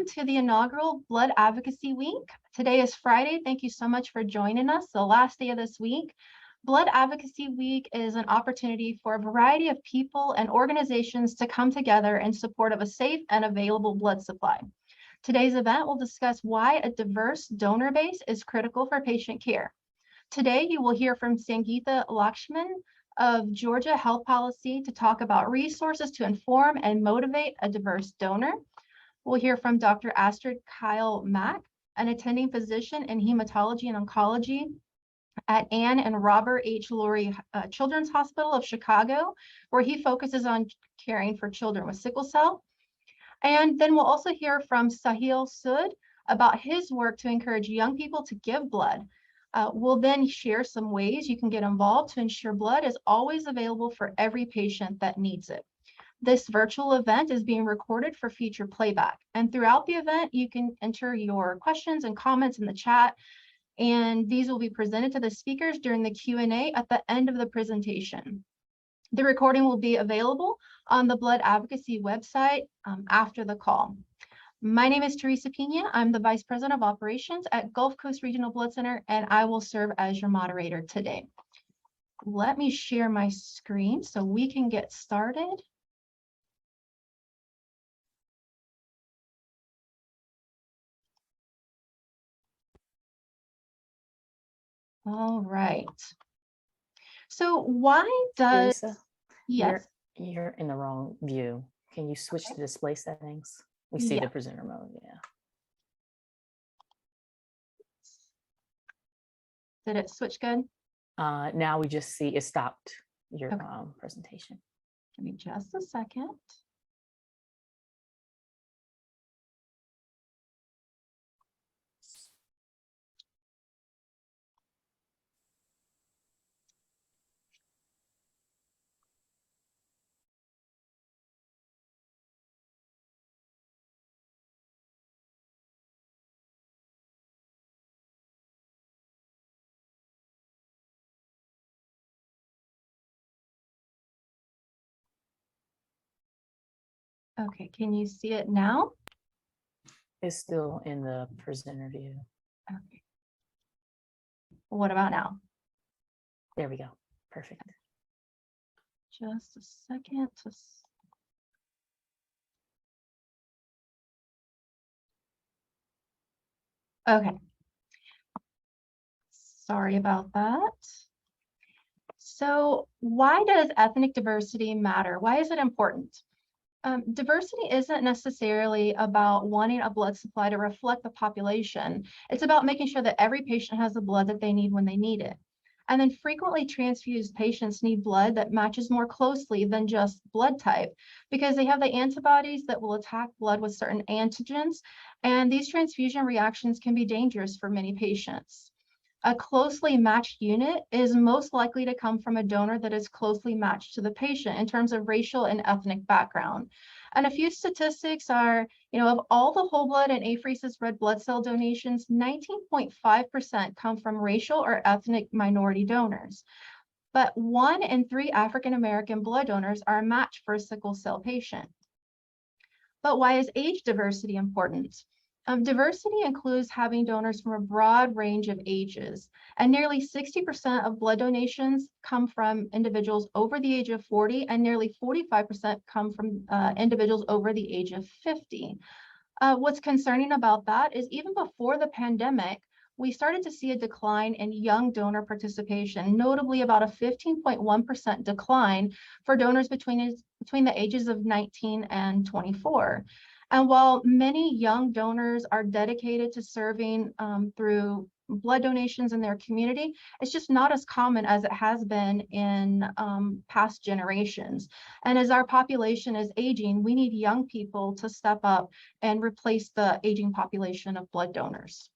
welcome to the inaugural Blood Advocacy Week. Today is Friday. Thank you so much for joining us, the last day of this week. Blood Advocacy Week is an opportunity for a variety of people and organizations to come together in support of a safe and available blood supply. Today's event will discuss why a diverse donor base is critical for patient care. Today, you will hear from Sangeeta Lakshman of Georgia Health Policy to talk about resources to inform and motivate a diverse donor. We'll hear from Dr. Astrid Kyle Mack, an attending physician in hematology and oncology at Ann and Robert H. Lurie Children's Hospital of Chicago, where he focuses on caring for children with sickle cell. And then we'll also hear from Sahil Sood about his work to encourage young people to give blood. We'll then share some ways you can get involved to ensure blood is always available for every patient that needs it. This virtual event is being recorded for future playback. And throughout the event, you can enter your questions and comments in the chat, and these will be presented to the speakers during the Q&A at the end of the presentation. The recording will be available on the Blood Advocacy website after the call. My name is Teresa Pena. I'm the Vice President of Operations at Gulf Coast Regional Blood Center, and I will serve as your moderator today. Let me share my screen so we can get started. All right. So why does... Teresa, yes, you're in the wrong view. Can you switch to display settings? We see the presenter mode, yeah. Did it switch good? Now we just see it stopped your presentation. Give me just a second. Okay, can you see it now? It's still in the presenter view. Okay. What about now? There we go. Perfect. Just a second to... Okay. Sorry about that. So why does ethnic diversity matter? Why is it important? Diversity isn't necessarily about wanting a blood supply to reflect the population. It's about making sure that every patient has the blood that they need when they need it. And then frequently transfused patients need blood that matches more closely than just blood type, because they have the antibodies that will attack blood with certain antigens. And these transfusion reactions can be dangerous for many patients. A closely matched unit is most likely to come from a donor that is closely matched to the patient in terms of racial and ethnic background. And a few statistics are, of all the whole blood and apheresis red blood cell donations, 19.5% come from racial or ethnic minority donors. But 1 in 3 African-American blood donors are a match for a sickle cell patient. But why is age diversity important? Diversity includes having donors from a broad range of ages, and nearly 60% of blood donations come from individuals over the age of 40, and nearly 45% come from individuals over the age of 50. What's concerning about that is even before the pandemic, we started to see a decline in young donor participation, notably about a 15.1% decline for donors between the ages of 19 and 24. And while many young donors are dedicated to serving through blood donations in their community, it's just not as common as it has been in past generations. And as our population is aging, we need young people to step up and replace the aging population of blood donors.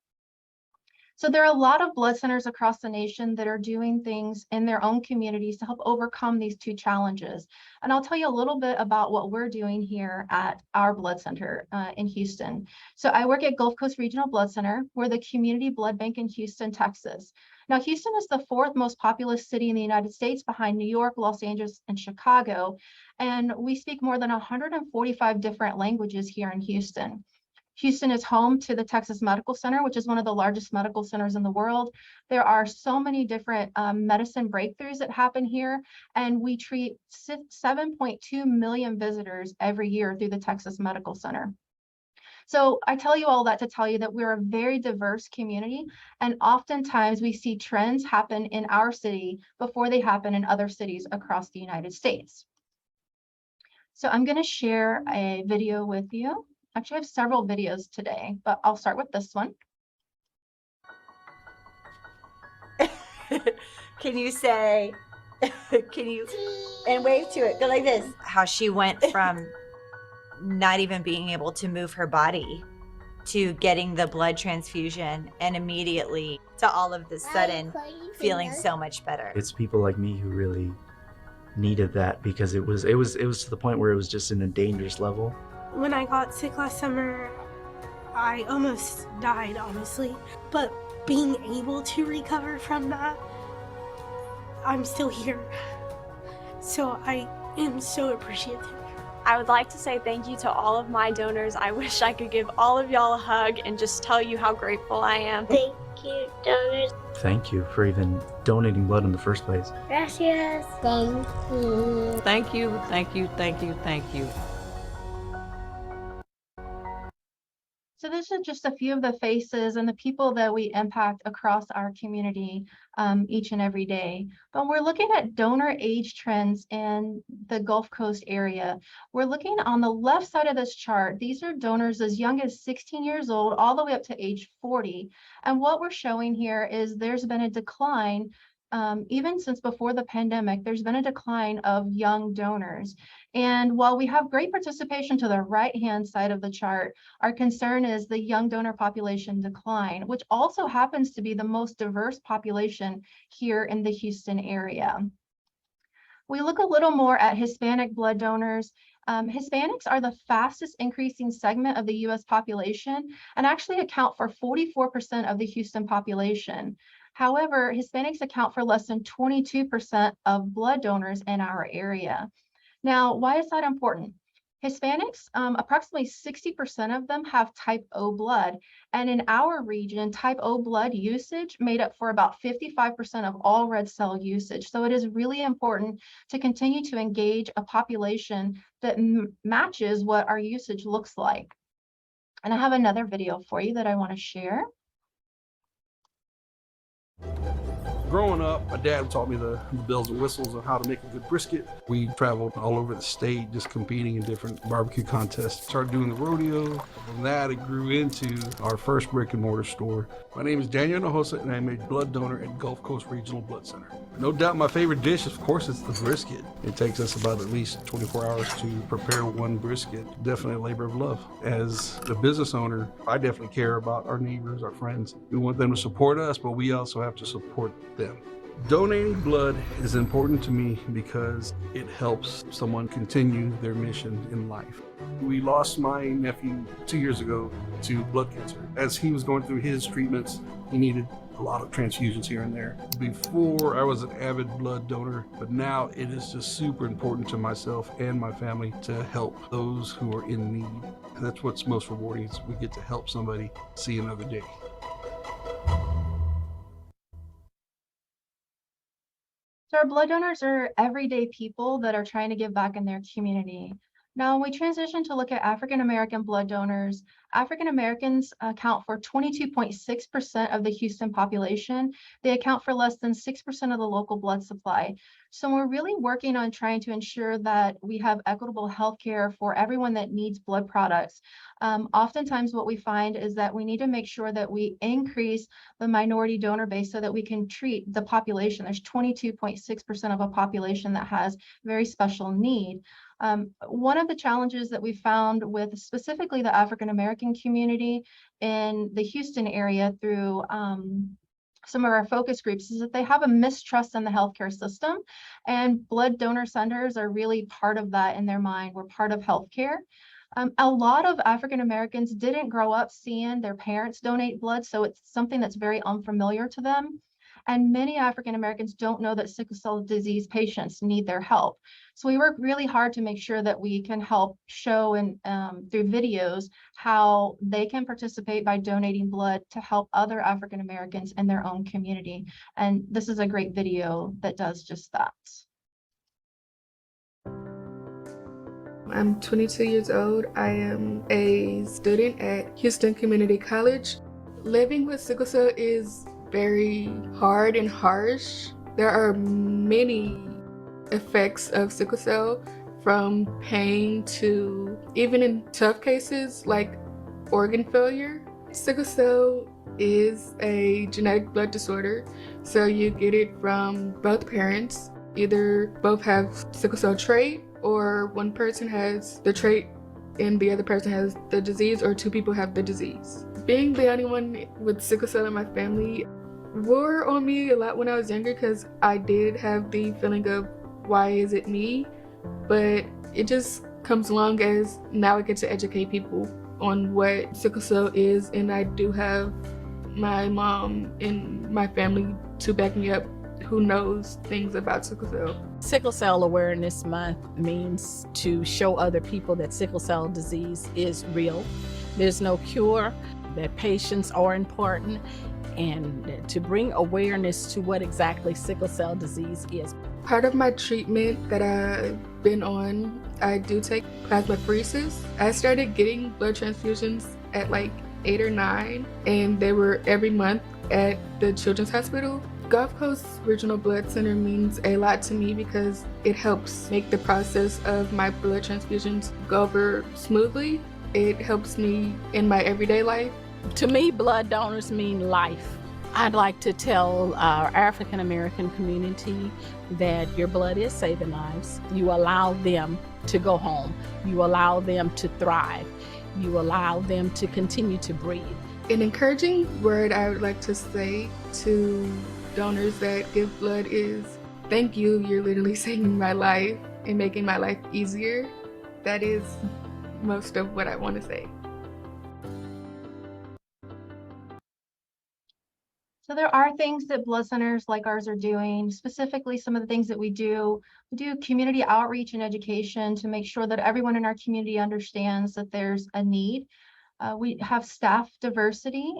So there are a lot of blood centers across the nation that are doing things in their own communities to help overcome these two challenges. And I'll tell you a little bit about what we're doing here at our blood center in Houston. So I work at Gulf Coast Regional Blood Center. We're the community blood bank in Houston, Texas. Now, Houston is the 4th most populous city in the United States behind New York, Los Angeles, and Chicago. And we speak more than 145 different languages here in Houston. Houston is home to the Texas Medical Center, which is one of the largest medical centers in the world. There are so many different medicine breakthroughs that happen here, and we treat 7.2 million visitors every year through the Texas Medical Center. So I tell you all that to tell you that we're a very diverse community, and oftentimes we see trends happen in our city before they happen in other cities across the United States. So I'm going to share a video with you. Actually, I have several videos today, but I'll start with this one. Can you say, and wave to it, go like this. How she went from not even being able to move her body to getting the blood transfusion and immediately to all of the sudden feeling so much better. It's people like me who really needed that, because it was to the point where it was just in a dangerous level. When I got sick last summer, I almost died, honestly. But being able to recover from that, I'm still here. So I am so appreciative. I would like to say thank you to all of my donors. I wish I could give all of y'all a hug and just tell you how grateful I am. Thank you, donors. Thank you for even donating blood in the first place. Gracias. Thank you. Thank you, thank you, thank you, thank you. So this is just a few of the faces and the people that we impact across our community each and every day. But we're looking at donor age trends in the Gulf Coast area. We're looking on the left side of this chart. These are donors as young as 16 years old all the way up to age 40. And what we're showing here is there's been a decline. Even since before the pandemic, there's been a decline of young donors. And while we have great participation to the right-hand side of the chart, our concern is the young donor population decline, which also happens to be the most diverse population here in the Houston area. We look a little more at Hispanic blood donors. Hispanics are the fastest increasing segment of the US population and actually account for 44% of the Houston population. However, Hispanics account for less than 22% of blood donors in our area. Now, why is that important? Hispanics, approximately 60% of them have type O blood. And in our region, type O blood usage made up for about 55% of all red cell usage. So it is really important to continue to engage a population that matches what our usage looks like. And I have another video for you that I want to share. Growing up, my dad taught me the bells and whistles of how to make a good brisket. We traveled all over the state just competing in different barbecue contests. Started doing the rodeo. From that, it grew into our first brick and mortar store. My name is Daniel Hinojosa, and I'm a blood donor at Gulf Coast Regional Blood Center. No doubt my favorite dish, of course, is the brisket. It takes us about at least 24 hours to prepare one brisket. Definitely a labor of love. As a business owner, I definitely care about our neighbors, our friends. We want them to support us, but we also have to support them. Donating blood is important to me because it helps someone continue their mission in life. We lost my nephew 2 years ago to blood cancer. As he was going through his treatments, he needed a lot of transfusions here and there. Before, I was an avid blood donor, but now it is just super important to myself and my family to help those who are in need. And that's what's most rewarding, is we get to help somebody see another day. So our blood donors are everyday people that are trying to give back in their community. Now, when we transition to look at African American blood donors, African Americans account for 22.6% of the Houston population. They account for less than 6% of the local blood supply. So we're really working on trying to ensure that we have equitable healthcare for everyone that needs blood products. Oftentimes what we find is that we need to make sure that we increase the minority donor base so that we can treat the population. There's 22.6% of a population that has very special need. One of the challenges that we found with specifically the African American community in the Houston area through some of our focus groups is that they have a mistrust in the healthcare system, and blood donor centers are really part of that in their mind. We're part of healthcare. A lot of African Americans didn't grow up seeing their parents donate blood, so it's something that's very unfamiliar to them. And many African Americans don't know that sickle cell disease patients need their help. So we work really hard to make sure that we can help show and through videos how they can participate by donating blood to help other African Americans in their own community. And this is a great video that does just that. I'm 22 years old. I am a student at Houston Community College. Living with sickle cell is very hard and harsh. There are many effects of sickle cell, from pain to even in tough cases like organ failure. Sickle cell is a genetic blood disorder, so you get it from both parents. Either both have sickle cell trait, or one person has the trait and the other person has the disease, or two people have the disease. Being the only one with sickle cell in my family wore on me a lot when I was younger, because I did have the feeling of, why is it me? But it just comes along as now I get to educate people on what sickle cell is, and I do have my mom in my family to back me up, who knows things about sickle cell. Sickle Cell Awareness Month means to show other people that sickle cell disease is real. There's no cure, that patients are important, and to bring awareness to what exactly sickle cell disease is. Part of my treatment that I've been on, I do take plasmapheresis. I started getting blood transfusions at like 8 or 9, and they were every month at the Children's Hospital. Gulf Coast Regional Blood Center means a lot to me because it helps make the process of my blood transfusions go over smoothly. It helps me in my everyday life. To me, blood donors mean life. I'd like to tell our African American community that your blood is saving lives. You allow them to go home. You allow them to thrive. You allow them to continue to breathe. An encouraging word I would like to say to donors that give blood is, thank you. You're literally saving my life and making my life easier. That is most of what I want to say. So there are things that blood centers like ours are doing, specifically some of the things that we do. We do community outreach and education to make sure that everyone in our community understands that there's a need. We have staff diversity,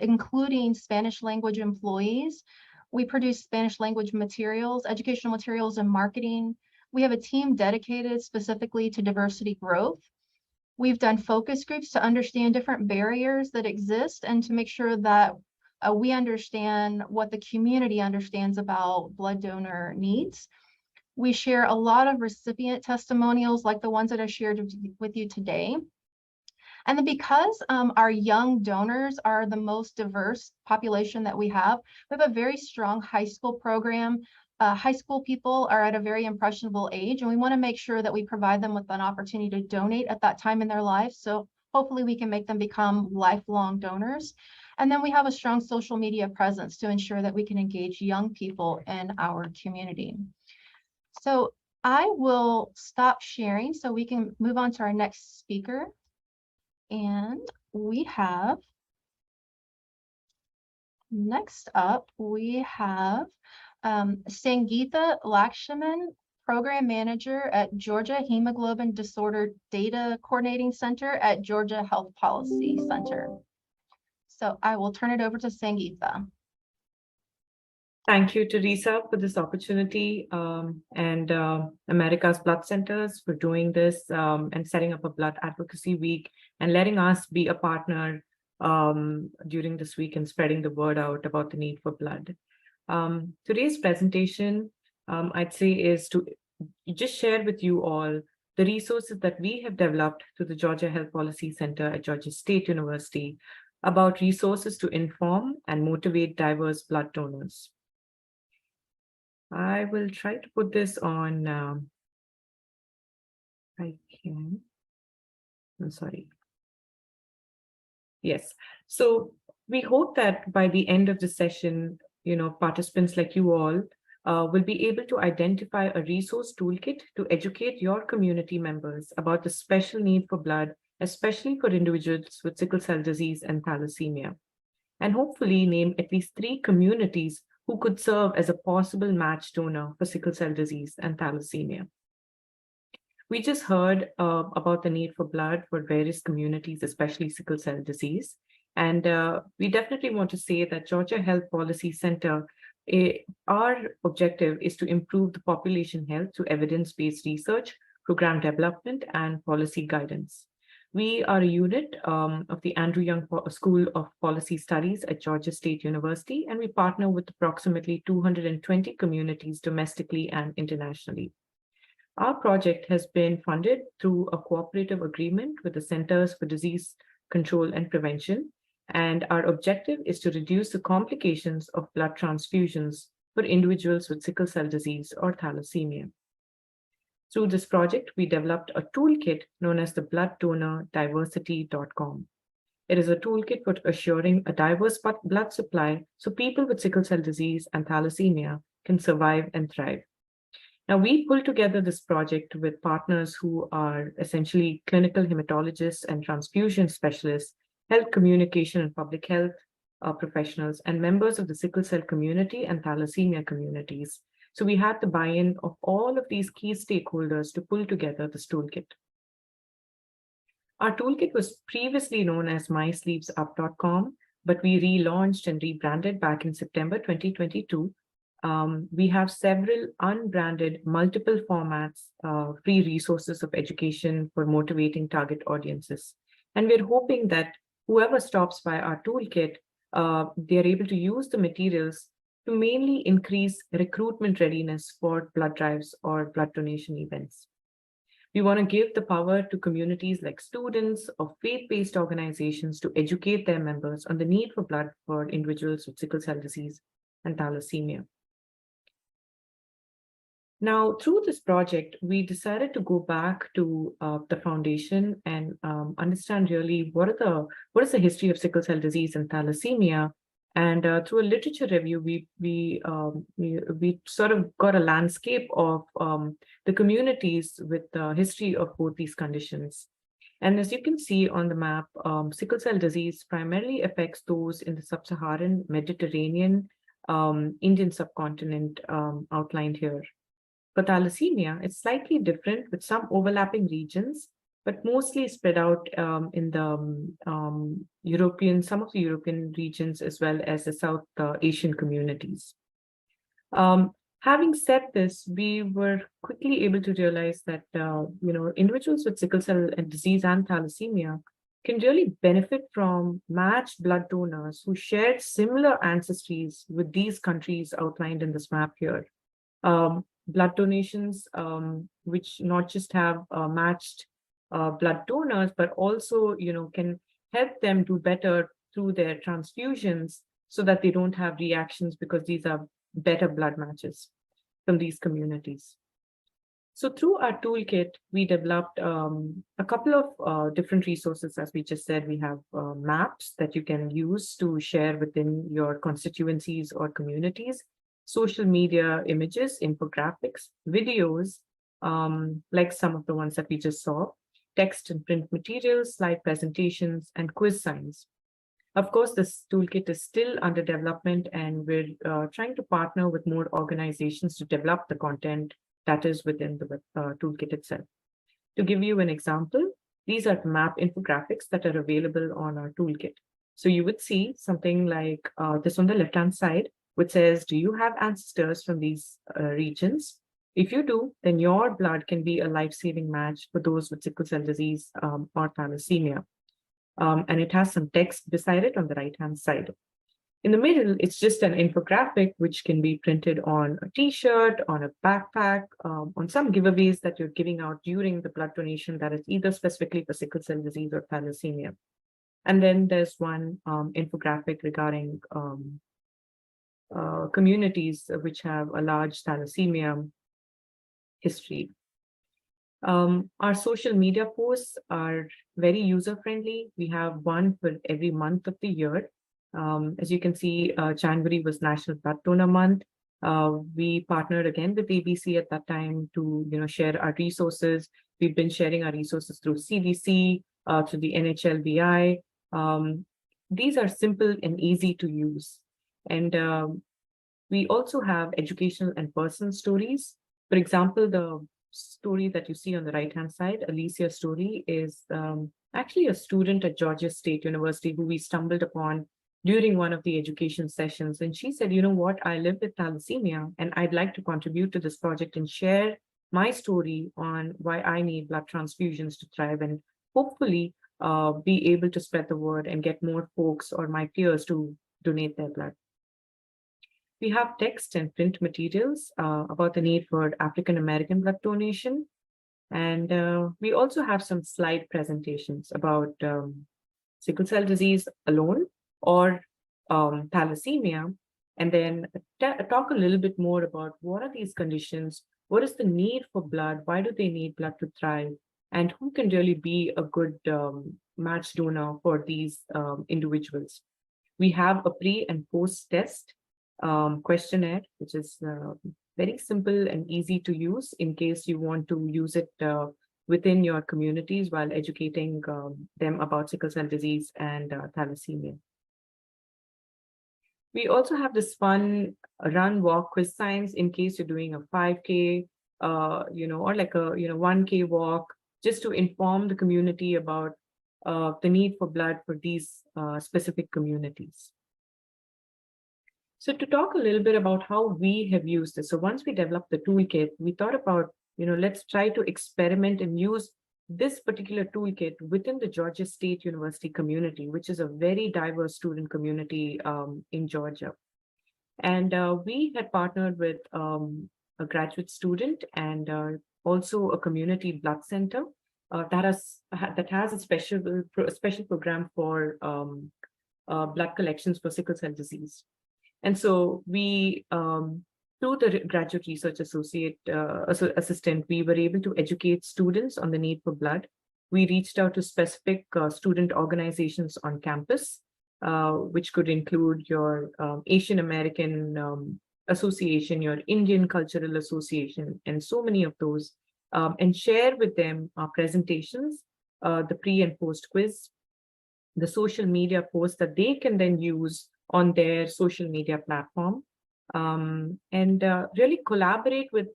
including Spanish language employees. We produce Spanish language materials, educational materials, and marketing. We have a team dedicated specifically to diversity growth. We've done focus groups to understand different barriers that exist and to make sure that we understand what the community understands about blood donor needs. We share a lot of recipient testimonials like the ones that I shared with you today. And then because our young donors are the most diverse population that we have a very strong high school program. High school people are at a very impressionable age, and we want to make sure that we provide them with an opportunity to donate at that time in their life. So hopefully we can make them become lifelong donors. And then we have a strong social media presence to ensure that we can engage young people in our community. So I will stop sharing so we can move on to our next speaker. And we have, next up, we have Sangeetha Lakshman, Program Manager at Georgia Hemoglobin Disorder Data Coordinating Center at Georgia Health Policy Center. So I will turn it over to Sangeetha. Thank you, Teresa, for this opportunity and America's Blood Centers for doing this and setting up a Blood Advocacy Week and letting us be a partner during this week and spreading the word out about the need for blood. Today's presentation, I'd say, is to just share with you all the resources that we have developed through the Georgia Health Policy Center at Georgia State University about resources to inform and motivate diverse blood donors. I will try to put this on, I can, I'm sorry. Yes, so we hope that by the end of the session, participants like you all will be able to identify a resource toolkit to educate your community members about the special need for blood, especially for individuals with sickle cell disease and thalassemia, and hopefully name at least 3 communities who could serve as a possible match donor for sickle cell disease and thalassemia. We just heard about the need for blood for various communities, especially sickle cell disease. And we definitely want to say that Georgia Health Policy Center, our objective is to improve the population health through evidence-based research, program development, and policy guidance. We are a unit of the Andrew Young School of Policy Studies at Georgia State University, and we partner with approximately 220 communities domestically and internationally. Our project has been funded through a cooperative agreement with the Centers for Disease Control and Prevention, and our objective is to reduce the complications of blood transfusions for individuals with sickle cell disease or thalassemia. Through this project, we developed a toolkit known as the blooddonor.diversity.com. It is a toolkit for assuring a diverse blood supply so people with sickle cell disease and thalassemia can survive and thrive. Now, we pull together this project with partners who are essentially clinical hematologists and transfusion specialists, health communication and public health professionals, and members of the sickle cell community and thalassemia communities. So we had the buy-in of all of these key stakeholders to pull together this toolkit. Our toolkit was previously known as mysleevesUp.com, but we relaunched and rebranded back in September 2022. We have several unbranded, multiple formats, free resources of education for motivating target audiences. And we're hoping that whoever stops by our toolkit, they're able to use the materials to mainly increase recruitment readiness for blood drives or blood donation events. We want to give the power to communities like students or faith-based organizations to educate their members on the need for blood for individuals with sickle cell disease and thalassemia. Now, through this project, we decided to go back to the foundation and understand really what is the history of sickle cell disease and thalassemia. And through a literature review, we sort of got a landscape of the communities with the history of both these conditions. And as you can see on the map, sickle cell disease primarily affects those in the sub-Saharan, Mediterranean, Indian subcontinent outlined here. For thalassemia, it's slightly different with some overlapping regions, but mostly spread out in the some of the European regions, as well as the South Asian communities. Having said this, we were quickly able to realize that individuals with sickle cell disease and thalassemia can really benefit from matched blood donors who shared similar ancestries with these countries outlined in this map here. Blood donations, which not just have matched blood donors, but also can help them do better through their transfusions so that they don't have reactions, because these are better blood matches from these communities. So through our toolkit, we developed a couple of different resources. As we just said, we have maps that you can use to share within your constituencies or communities, social media images, infographics, videos, like some of the ones that we just saw, text and print materials, slide presentations, and quiz signs. Of course, this toolkit is still under development, and we're trying to partner with more organizations to develop the content that is within the toolkit itself. To give you an example, these are the map infographics that are available on our toolkit. So you would see something like this on the left-hand side, which says, do you have ancestors from these regions? If you do, then your blood can be a life-saving match for those with sickle cell disease or thalassemia. And it has some text beside it on the right-hand side. In the middle, it's just an infographic, which can be printed on a t-shirt, on a backpack, on some giveaways that you're giving out during the blood donation that is either specifically for sickle cell disease or thalassemia. And then there's one infographic regarding communities which have a large thalassemia history. Our social media posts are very user-friendly. We have one for every month of the year. As you can see, January was National Blood Donor Month. We partnered again with ABC at that time to share our resources. We've been sharing our resources through CDC, through the NHLBI. These are simple and easy to use. And We also have educational and personal stories. For example, the story that you see on the right-hand side, Alicia's story, is actually a student at Georgia State University who we stumbled upon during one of the education sessions. And she said, you know what, I live with thalassemia and I'd like to contribute to this project and share my story on why I need blood transfusions to thrive, and hopefully be able to spread the word and get more folks or my peers to donate their blood. We have text and print materials about the need for African American blood donation. And we also have some slide presentations about sickle cell disease alone or thalassemia, and then talk a little bit more about what are these conditions, what is the need for blood, why do they need blood to thrive, and who can really be a good match donor for these individuals. We have a pre and post test questionnaire, which is very simple and easy to use in case you want to use it within your communities while educating them about sickle cell disease and thalassemia. We also have this fun run, walk, quiz science in case you're doing a 5K, or like a 1K walk, just to inform the community about the need for blood for these specific communities. So to talk a little bit about how we have used this. So once we developed the toolkit, we thought about, let's try to experiment and use this particular toolkit within the Georgia State University community, which is a very diverse student community in Georgia. And we had partnered with a graduate student and also a community blood center that has a special program for blood collections for sickle cell disease. And so we, through the graduate research assistant, we were able to educate students on the need for blood. We reached out to specific student organizations on campus, which could include your Asian American Association, your Indian Cultural Association, and so many of those, and share with them our presentations, the pre and post quiz, the social media posts that they can then use on their social media platform, and really collaborate with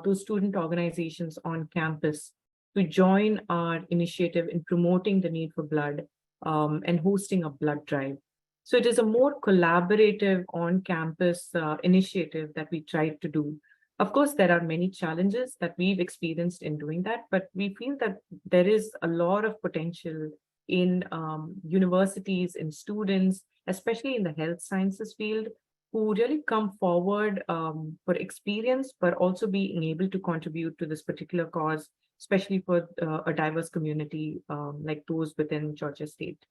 those student organizations on campus to join our initiative in promoting the need for blood and hosting a blood drive. So it is a more collaborative on-campus initiative that we tried to do. Of course, there are many challenges that we've experienced in doing that, but we feel that there is a lot of potential in universities, in students, especially in the health sciences field, who really come forward for experience, but also being able to contribute to this particular cause, especially for a diverse community like those within Georgia State.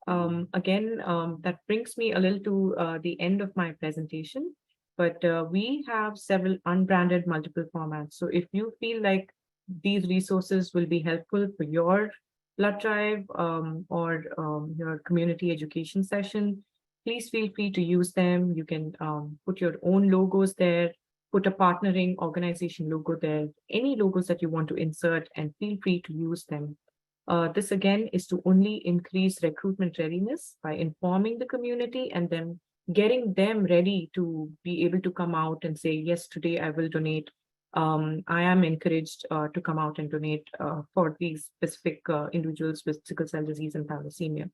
That brings me a little to the end of my presentation, but we have several unbranded multiple formats. So if you feel like these resources will be helpful for your blood drive or your community education session, please feel free to use them. You can put your own logos there, put a partnering organization logo there, any logos that you want to insert, and feel free to use them. This again is to only increase recruitment readiness by informing the community and then getting them ready to be able to come out and say, yes, today I will donate. I am encouraged to come out and donate for these specific individuals with sickle cell disease and thalassemia.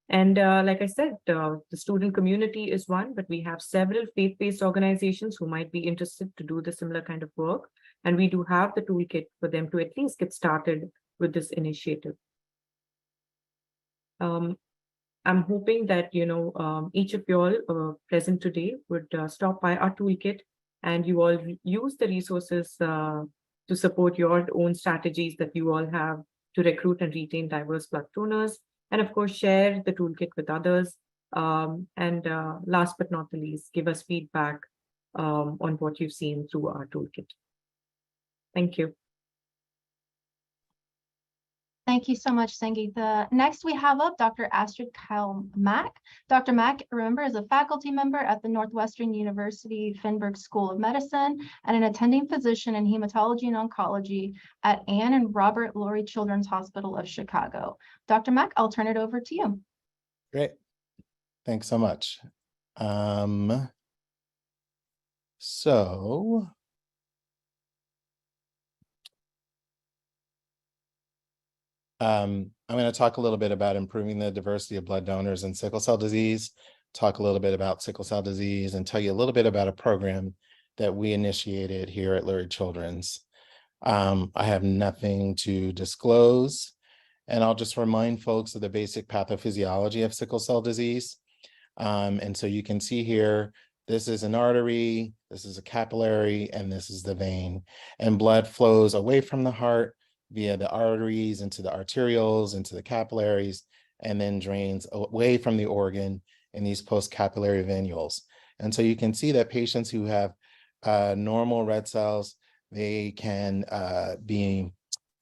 And like I said, the student community is one, but we have several faith-based organizations who might be interested to do the similar kind of work. And we do have the toolkit for them to at least get started with this initiative. I'm hoping that, each of you all present today would stop by our toolkit and you all use the resources to support your own strategies that you all have to recruit and retain diverse blood donors. And of course, share the toolkit with others. And last but not the least, give us feedback on what you've seen through our toolkit. Thank you. Thank you so much, Sangeeta. Next, we have up Dr. Astrid Kyle Mack. Dr. Mack, remember, is a faculty member at the Northwestern University Feinberg School of Medicine and an attending physician in hematology and oncology at Ann and Robert Lurie Children's Hospital of Chicago. Dr. Mack, I'll turn it over to you. Great. Thanks so much. So I'm going to talk a little bit about improving the diversity of blood donors in sickle cell disease, talk a little bit about sickle cell disease, and tell you a little bit about a program that we initiated here at Lurie Children's. I have nothing to disclose, and I'll just remind folks of the basic pathophysiology of sickle cell disease. And so you can see here, this is an artery, this is a capillary, and this is the vein. And blood flows away from the heart via the arteries into the arterioles, into the capillaries, and then drains away from the organ in these post-capillary venules. And so you can see that patients who have normal red cells, they can be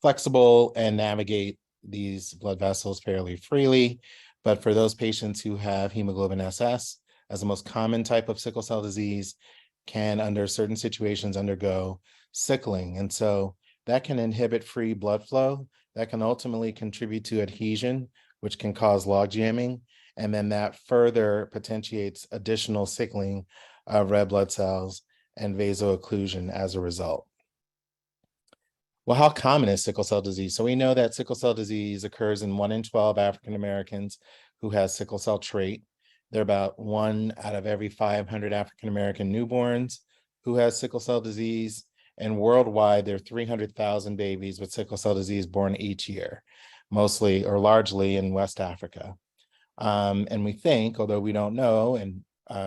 flexible and navigate these blood vessels fairly freely. But for those patients who have hemoglobin SS as the most common type of sickle cell disease, can under certain situations undergo sickling. And so that can inhibit free blood flow. That can ultimately contribute to adhesion, which can cause log jamming. And then that further potentiates additional sickling of red blood cells and vaso-occlusion as a result. Well, how common is sickle cell disease? So we know that sickle cell disease occurs in 1 in 12 African Americans who has sickle cell trait. There are about 1 out of every 500 African American newborns who has sickle cell disease. And worldwide, there are 300,000 babies with sickle cell disease born each year, mostly or largely in West Africa. And we think, although we don't know, and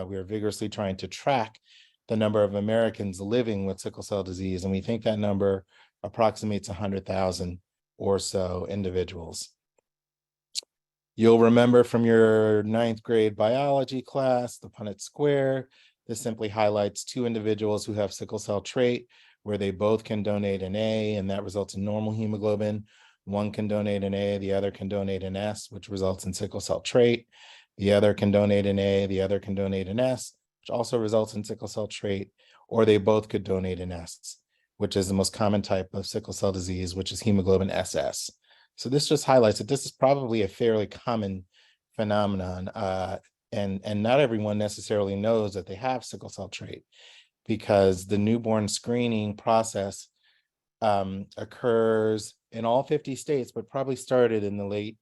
we are vigorously trying to track the number of Americans living with sickle cell disease, and we think that number approximates 100,000 or so individuals. You'll remember from your 9th grade biology class, the Punnett square. This simply highlights 2 individuals who have sickle cell trait, where they both can donate an A, and that results in normal hemoglobin. One can donate an A, the other can donate an S, which results in sickle cell trait. The other can donate an A, the other can donate an S, which also results in sickle cell trait, or they both could donate an S, which is the most common type of sickle cell disease, which is hemoglobin SS. So this just highlights that this is probably a fairly common phenomenon, and not everyone necessarily knows that they have sickle cell trait, because the newborn screening process occurs in all 50 states, but probably started in the late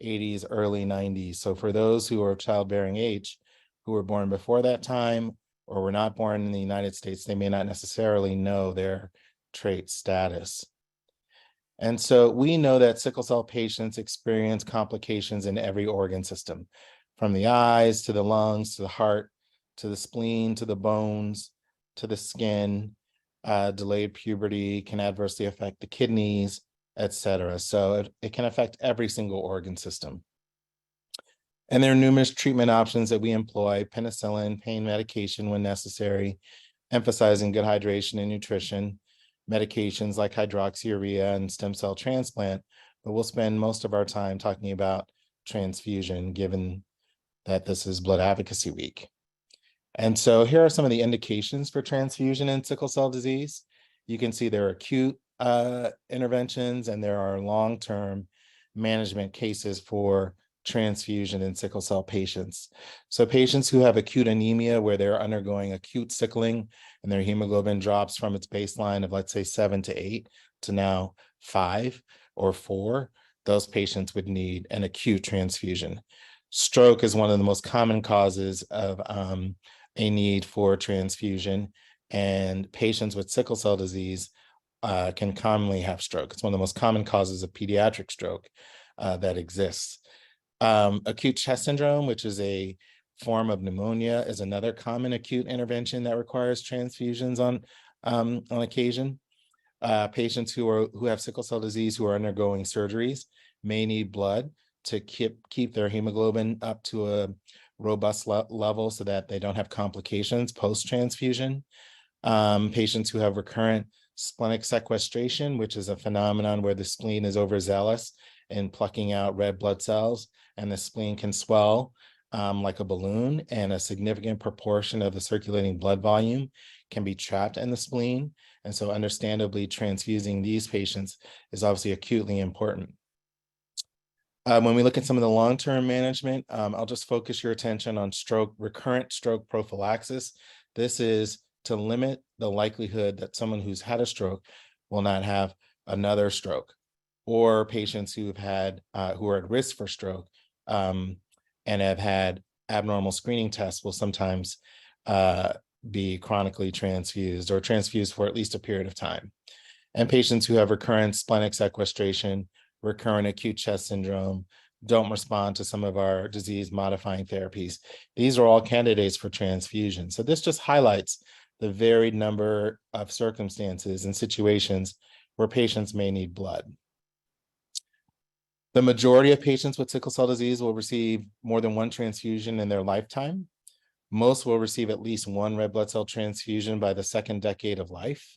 80s, early 90s. So for those who are of childbearing age, who were born before that time or were not born in the United States, they may not necessarily know their trait status. And so we know that sickle cell patients experience complications in every organ system, from the eyes to the lungs, to the heart, to the spleen, to the bones, to the skin. Delayed puberty can adversely affect the kidneys, etc. So it can affect every single organ system. And there are numerous treatment options that we employ: penicillin, pain medication when necessary, emphasizing good hydration and nutrition, medications like hydroxyurea and stem cell transplant. But we'll spend most of our time talking about transfusion, given that this is Blood Advocacy Week. And so here are some of the indications for transfusion in sickle cell disease. You can see there are acute interventions, and there are long-term management cases for transfusion in sickle cell patients. So patients who have acute anemia, where they're undergoing acute sickling and their hemoglobin drops from its baseline of, let's say, 7 to 8 to now 5 or 4, those patients would need an acute transfusion. Stroke is one of the most common causes of a need for transfusion, and patients with sickle cell disease can commonly have stroke. It's one of the most common causes of pediatric stroke that exists. Acute chest syndrome, which is a form of pneumonia, is another common acute intervention that requires transfusions on occasion. Patients who have sickle cell disease who are undergoing surgeries may need blood to keep their hemoglobin up to a robust level so that they don't have complications post-transfusion. Patients who have recurrent splenic sequestration, which is a phenomenon where the spleen is overzealous in plucking out red blood cells, and the spleen can swell like a balloon, and a significant proportion of the circulating blood volume can be trapped in the spleen. And so understandably, transfusing these patients is obviously acutely important. When we look at some of the long-term management, I'll just focus your attention on recurrent stroke prophylaxis. This is to limit the likelihood that someone who's had a stroke will not have another stroke, or patients who've had who are at risk for stroke and have had abnormal screening tests will sometimes be chronically transfused or transfused for at least a period of time. And patients who have recurrent splenic sequestration, recurrent acute chest syndrome, don't respond to some of our disease modifying therapies. These are all candidates for transfusion. So this just highlights the varied number of circumstances and situations where patients may need blood. The majority of patients with sickle cell disease will receive more than one transfusion in their lifetime. Most will receive at least one red blood cell transfusion by the second decade of life.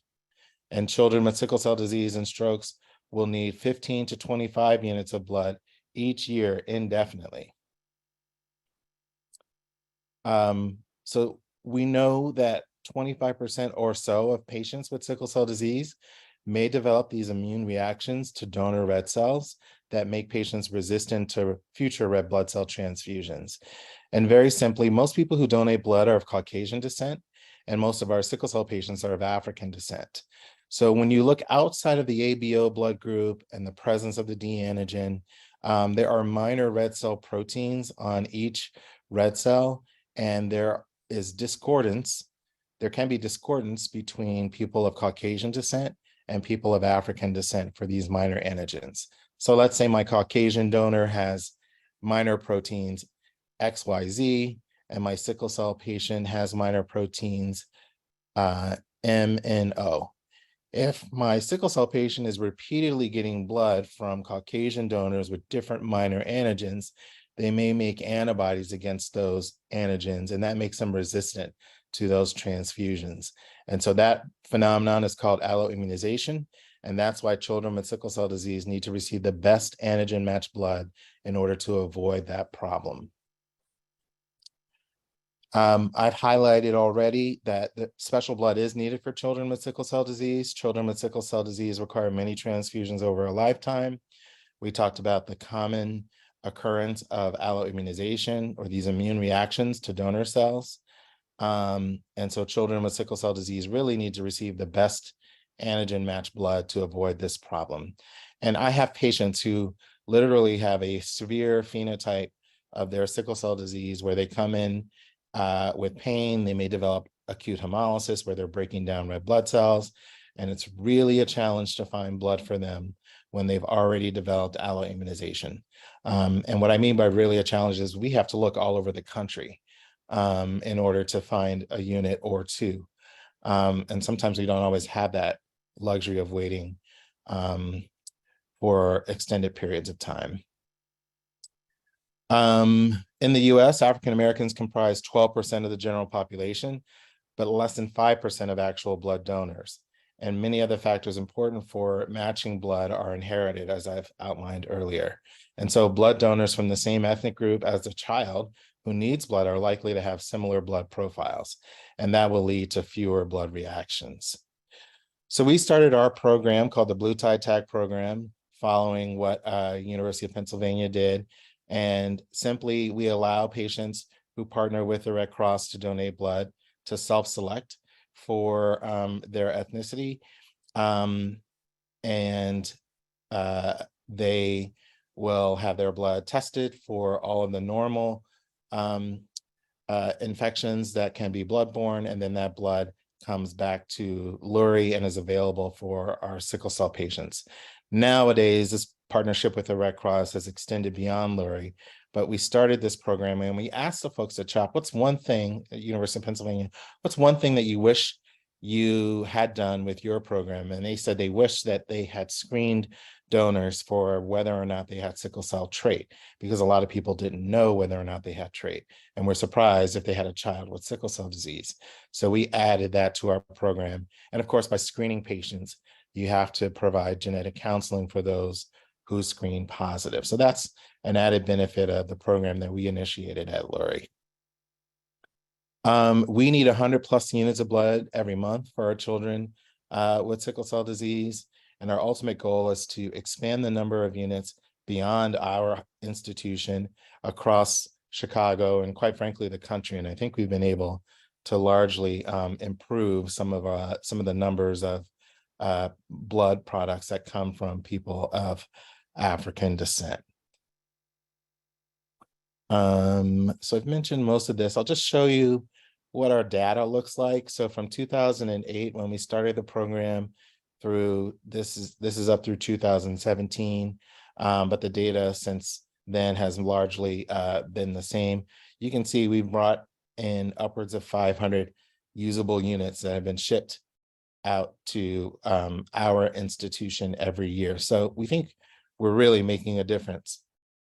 And children with sickle cell disease and strokes will need 15 to 25 units of blood each year indefinitely. So we know that 25% or so of patients with sickle cell disease may develop these immune reactions to donor red cells that make patients resistant to future red blood cell transfusions. And very simply, most people who donate blood are of Caucasian descent, and most of our sickle cell patients are of African descent. So when you look outside of the ABO blood group and the presence of the D antigen, there are minor red cell proteins on each red cell, and there is discordance. There can be discordance between people of Caucasian descent and people of African descent for these minor antigens. So let's say my Caucasian donor has minor proteins XYZ, and my sickle cell patient has minor proteins M and O. If my sickle cell patient is repeatedly getting blood from Caucasian donors with different minor antigens, they may make antibodies against those antigens, and that makes them resistant to those transfusions. And so that phenomenon is called alloimmunization, and that's why children with sickle cell disease need to receive the best antigen matched blood in order to avoid that problem. I've highlighted already that the special blood is needed for children with sickle cell disease. Children with sickle cell disease require many transfusions over a lifetime. We talked about the common occurrence of alloimmunization, or these immune reactions to donor cells. And so children with sickle cell disease really need to receive the best antigen matched blood to avoid this problem. And I have patients who literally have a severe phenotype of their sickle cell disease where they come in with pain. They may develop acute hemolysis where they're breaking down red blood cells. And it's really a challenge to find blood for them when they've already developed alloimmunization. And what I mean by really a challenge is we have to look all over the country in order to find a unit or two. And sometimes we don't always have that luxury of waiting for extended periods of time. In the US, African Americans comprise 12% of the general population, but less than 5% of actual blood donors. And many other factors important for matching blood are inherited, as I've outlined earlier. And so blood donors from the same ethnic group as the child who needs blood are likely to have similar blood profiles, and that will lead to fewer blood reactions. So we started our program called the Blue Tie Tag program, following what University of Pennsylvania did. And simply, we allow patients who partner with the Red Cross to donate blood to self-select for their ethnicity. And they will have their blood tested for all of the normal infections that can be bloodborne, and then that blood comes back to Lurie and is available for our sickle cell patients. Nowadays, this partnership with the Red Cross has extended beyond Lurie, but we started this program and we asked the folks at CHOP, what's one thing at University of Pennsylvania, what's one thing that you wish you had done with your program? And they said they wish that they had screened donors for whether or not they had sickle cell trait, because a lot of people didn't know whether or not they had trait and were surprised if they had a child with sickle cell disease. So we added that to our program. And of course, by screening patients, you have to provide genetic counseling for those who screen positive. So that's an added benefit of the program that we initiated at Lurie. We need 100+ units of blood every month for our children with sickle cell disease. And our ultimate goal is to expand the number of units beyond our institution across Chicago and quite frankly, the country. And I think we've been able to largely improve some of the numbers of blood products that come from people of African descent. So I've mentioned most of this. I'll just show you what our data looks like. So from 2008, when we started the program, through this is up through 2017, but the data since then has largely been the same. You can see we brought in upwards of 500 usable units that have been shipped out to our institution every year. So we think we're really making a difference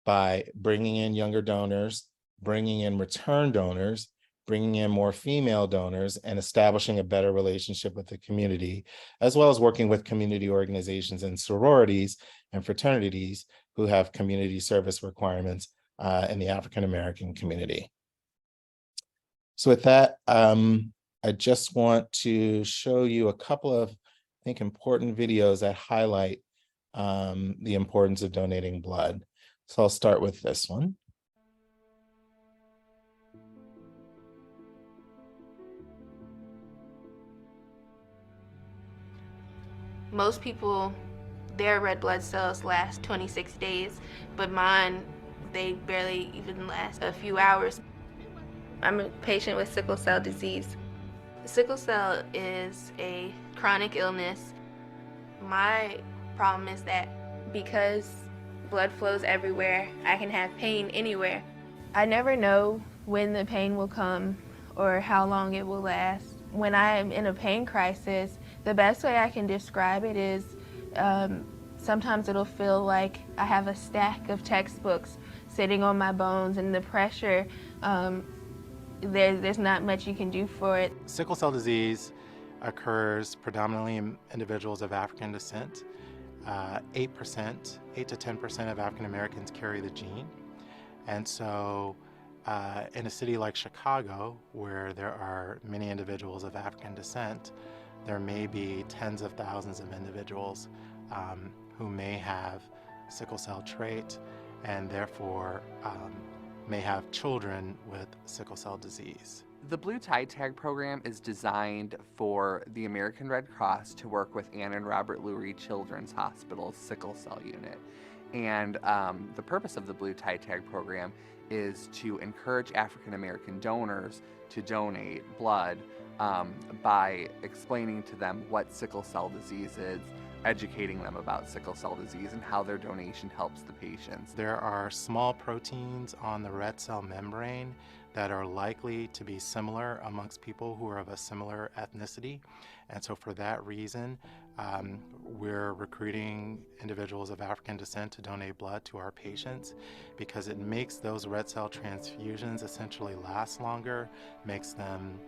by bringing in younger donors, bringing in return donors, bringing in more female donors, and establishing a better relationship with the community, as well as working with community organizations and sororities and fraternities who have community service requirements in the African American community. So with that, I just want to show you a couple of, I think, important videos that highlight the importance of donating blood. So I'll start with this one. Most people, their red blood cells last 26 days, but mine, they barely even last a few hours. I'm a patient with sickle cell disease. Sickle cell is a chronic illness. My problem is that because blood flows everywhere, I can have pain anywhere. I never know when the pain will come or how long it will last. When I am in a pain crisis, the best way I can describe it is sometimes it'll feel like I have a stack of textbooks sitting on my bones, and the pressure, there's not much you can do for it. Sickle cell disease occurs predominantly in individuals of African descent. 8 to 10% of African Americans carry the gene. And so in a city like Chicago, where there are many individuals of African descent, there may be tens of thousands of individuals who may have sickle cell trait and therefore may have children with sickle cell disease. The Blue Tie Tag program is designed for the American Red Cross to work with Ann and Robert Lurie Children's Hospital's sickle cell unit. And the purpose of the Blue Tie Tag program is to encourage African American donors to donate blood by explaining to them what sickle cell disease is, educating them about sickle cell disease and how their donation helps the patients. There are small proteins on the red cell membrane that are likely to be similar amongst people who are of a similar ethnicity. And so for that reason, we're recruiting individuals of African descent to donate blood to our patients because it makes those red cell transfusions essentially last longer, makes them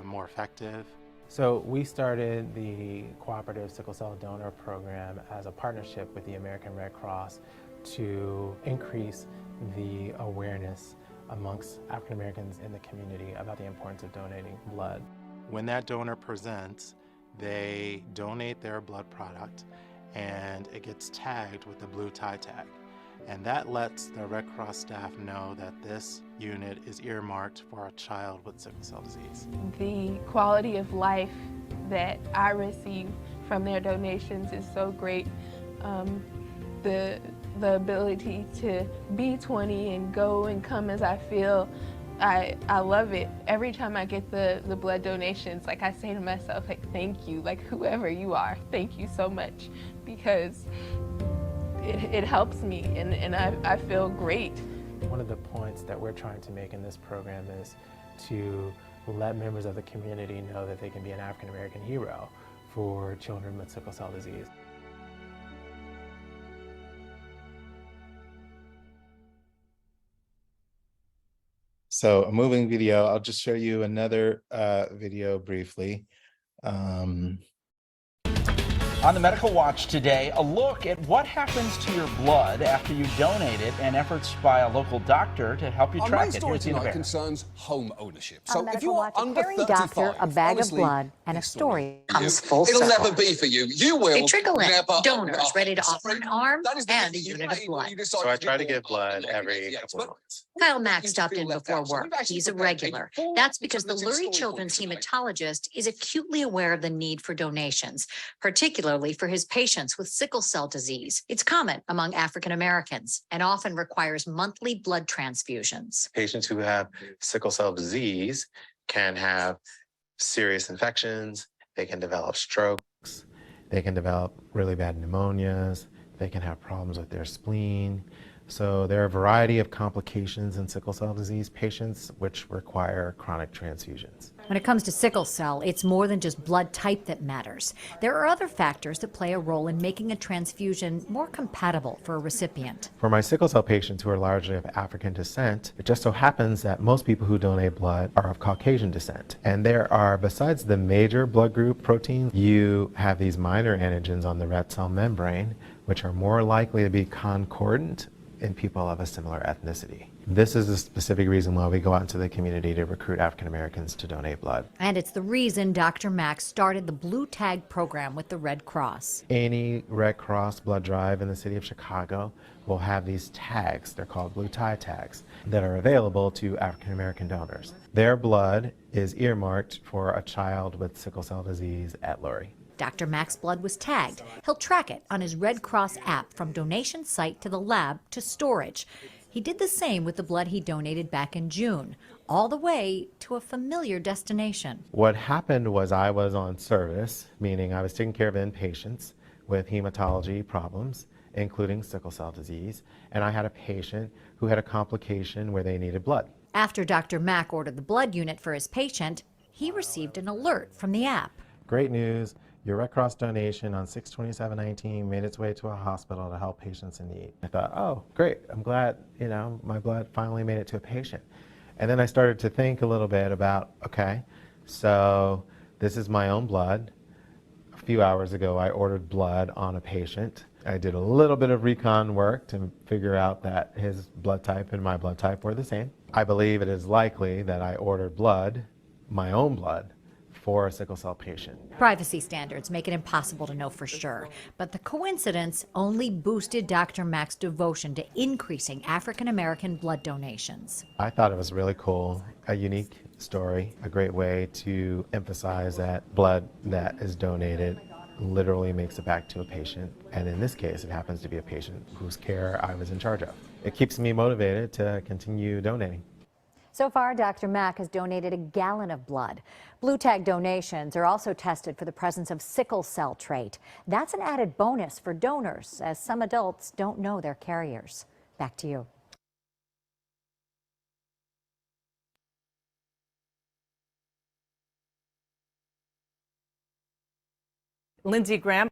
more effective. So we started the Cooperative Sickle Cell Donor Program as a partnership with the American Red Cross to increase the awareness amongst African Americans in the community about the importance of donating blood. When that donor presents, they donate their blood product and it gets tagged with the blue tie tag. And that lets the Red Cross staff know that this unit is earmarked for a child with sickle cell disease. The quality of life that I receive from their donations is so great. The ability to be 20 and go and come as I feel, I love it. Every time I get the blood donations, like I say to myself, like, thank you, like whoever you are, thank you so much, because it helps me and I feel great. One of the points that we're trying to make in this program is to let members of the community know that they can be an African American hero for children with sickle cell disease. So a moving video, I'll just show you another video briefly. On the Medical Watch today, a look at what happens to your blood after you donate it and efforts by a local doctor to help you Our track main it. story Here's Tina tonight Bear. concerns home ownership. On So if you are under caring 35, doctor, a bag honestly, of blood, and a story. comes full It'll circle. never be for you. You will They trickle in. never Donors own a ready to home. offer an arm That is the and a reason you unit of pay when blood. you decide So I to try to give give blood every yes, couple but of months. Kyle Mack you stopped feel in left before out. So work. we've actually He's a prepared regular. four That's because the excellent Lurie stories Children's for you tonight. hematologist is acutely aware of the need for donations, particularly for his patients with sickle cell disease. It's common among African Americans and often requires monthly blood transfusions. Patients who have sickle cell disease can have serious infections, they can develop strokes, they can develop really bad pneumonias, they can have problems with their spleen. So there are a variety of complications in sickle cell disease patients which require chronic transfusions. When it comes to sickle cell, it's more than just blood type that matters. There are other factors that play a role in making a transfusion more compatible for a recipient. For my sickle cell patients who are largely of African descent, it just so happens that most people who donate blood are of Caucasian descent. And there are, besides the major blood group proteins, you have these minor antigens on the red cell membrane, which are more likely to be concordant in people of a similar ethnicity. This is the specific reason why we go out into the community to recruit African Americans to donate blood. And it's the reason Dr. Mack started the Blue Tag program with the Red Cross. Any Red Cross blood drive in the city of Chicago will have these tags, they're called blue tie tags, that are available to African American donors. Their blood is earmarked for a child with sickle cell disease at Lurie. Dr. Mack's blood was tagged. He'll track it on his Red Cross app from donation site to the lab to storage. He did the same with the blood he donated back in June, all the way to a familiar destination. What happened was I was on service, meaning I was taking care of inpatients with hematology problems, including sickle cell disease, and I had a patient who had a complication where they needed blood. After Dr. Mack ordered the blood unit for his patient, he received an alert from the app. Great news. Your Red Cross donation on 6/27/19 made its way to a hospital to help patients in need. I thought, oh, great. I'm glad, my blood finally made it to a patient. And then I started to think a little bit about, okay, so this is my own blood. A few hours ago, I ordered blood on a patient. I did a little bit of recon work to figure out that his blood type and my blood type were the same. I believe it is likely that I ordered blood, my own blood, for a sickle cell patient. Privacy standards make it impossible to know for sure, but the coincidence only boosted Dr. Mack's devotion to increasing African American blood donations. I thought it was really cool, a unique story, a great way to emphasize that blood that is donated literally makes it back to a patient. And in this case, it happens to be a patient whose care I was in charge of. It keeps me motivated to continue donating. So far, Dr. Mack has donated a gallon of blood. Blue Tag donations are also tested for the presence of sickle cell trait. That's an added bonus for donors, as some adults don't know they're carriers. Back to you. Lindsey Graham.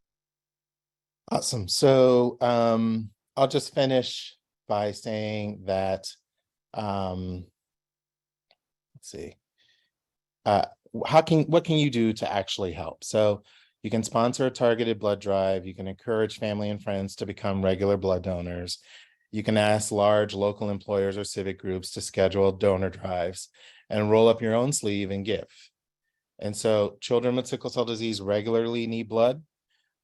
Awesome. So I'll just finish by saying that, let's see, what can you do to actually help? So you can sponsor a targeted blood drive. You can encourage family and friends to become regular blood donors. You can ask large local employers or civic groups to schedule donor drives and roll up your own sleeve and give. And so children with sickle cell disease regularly need blood.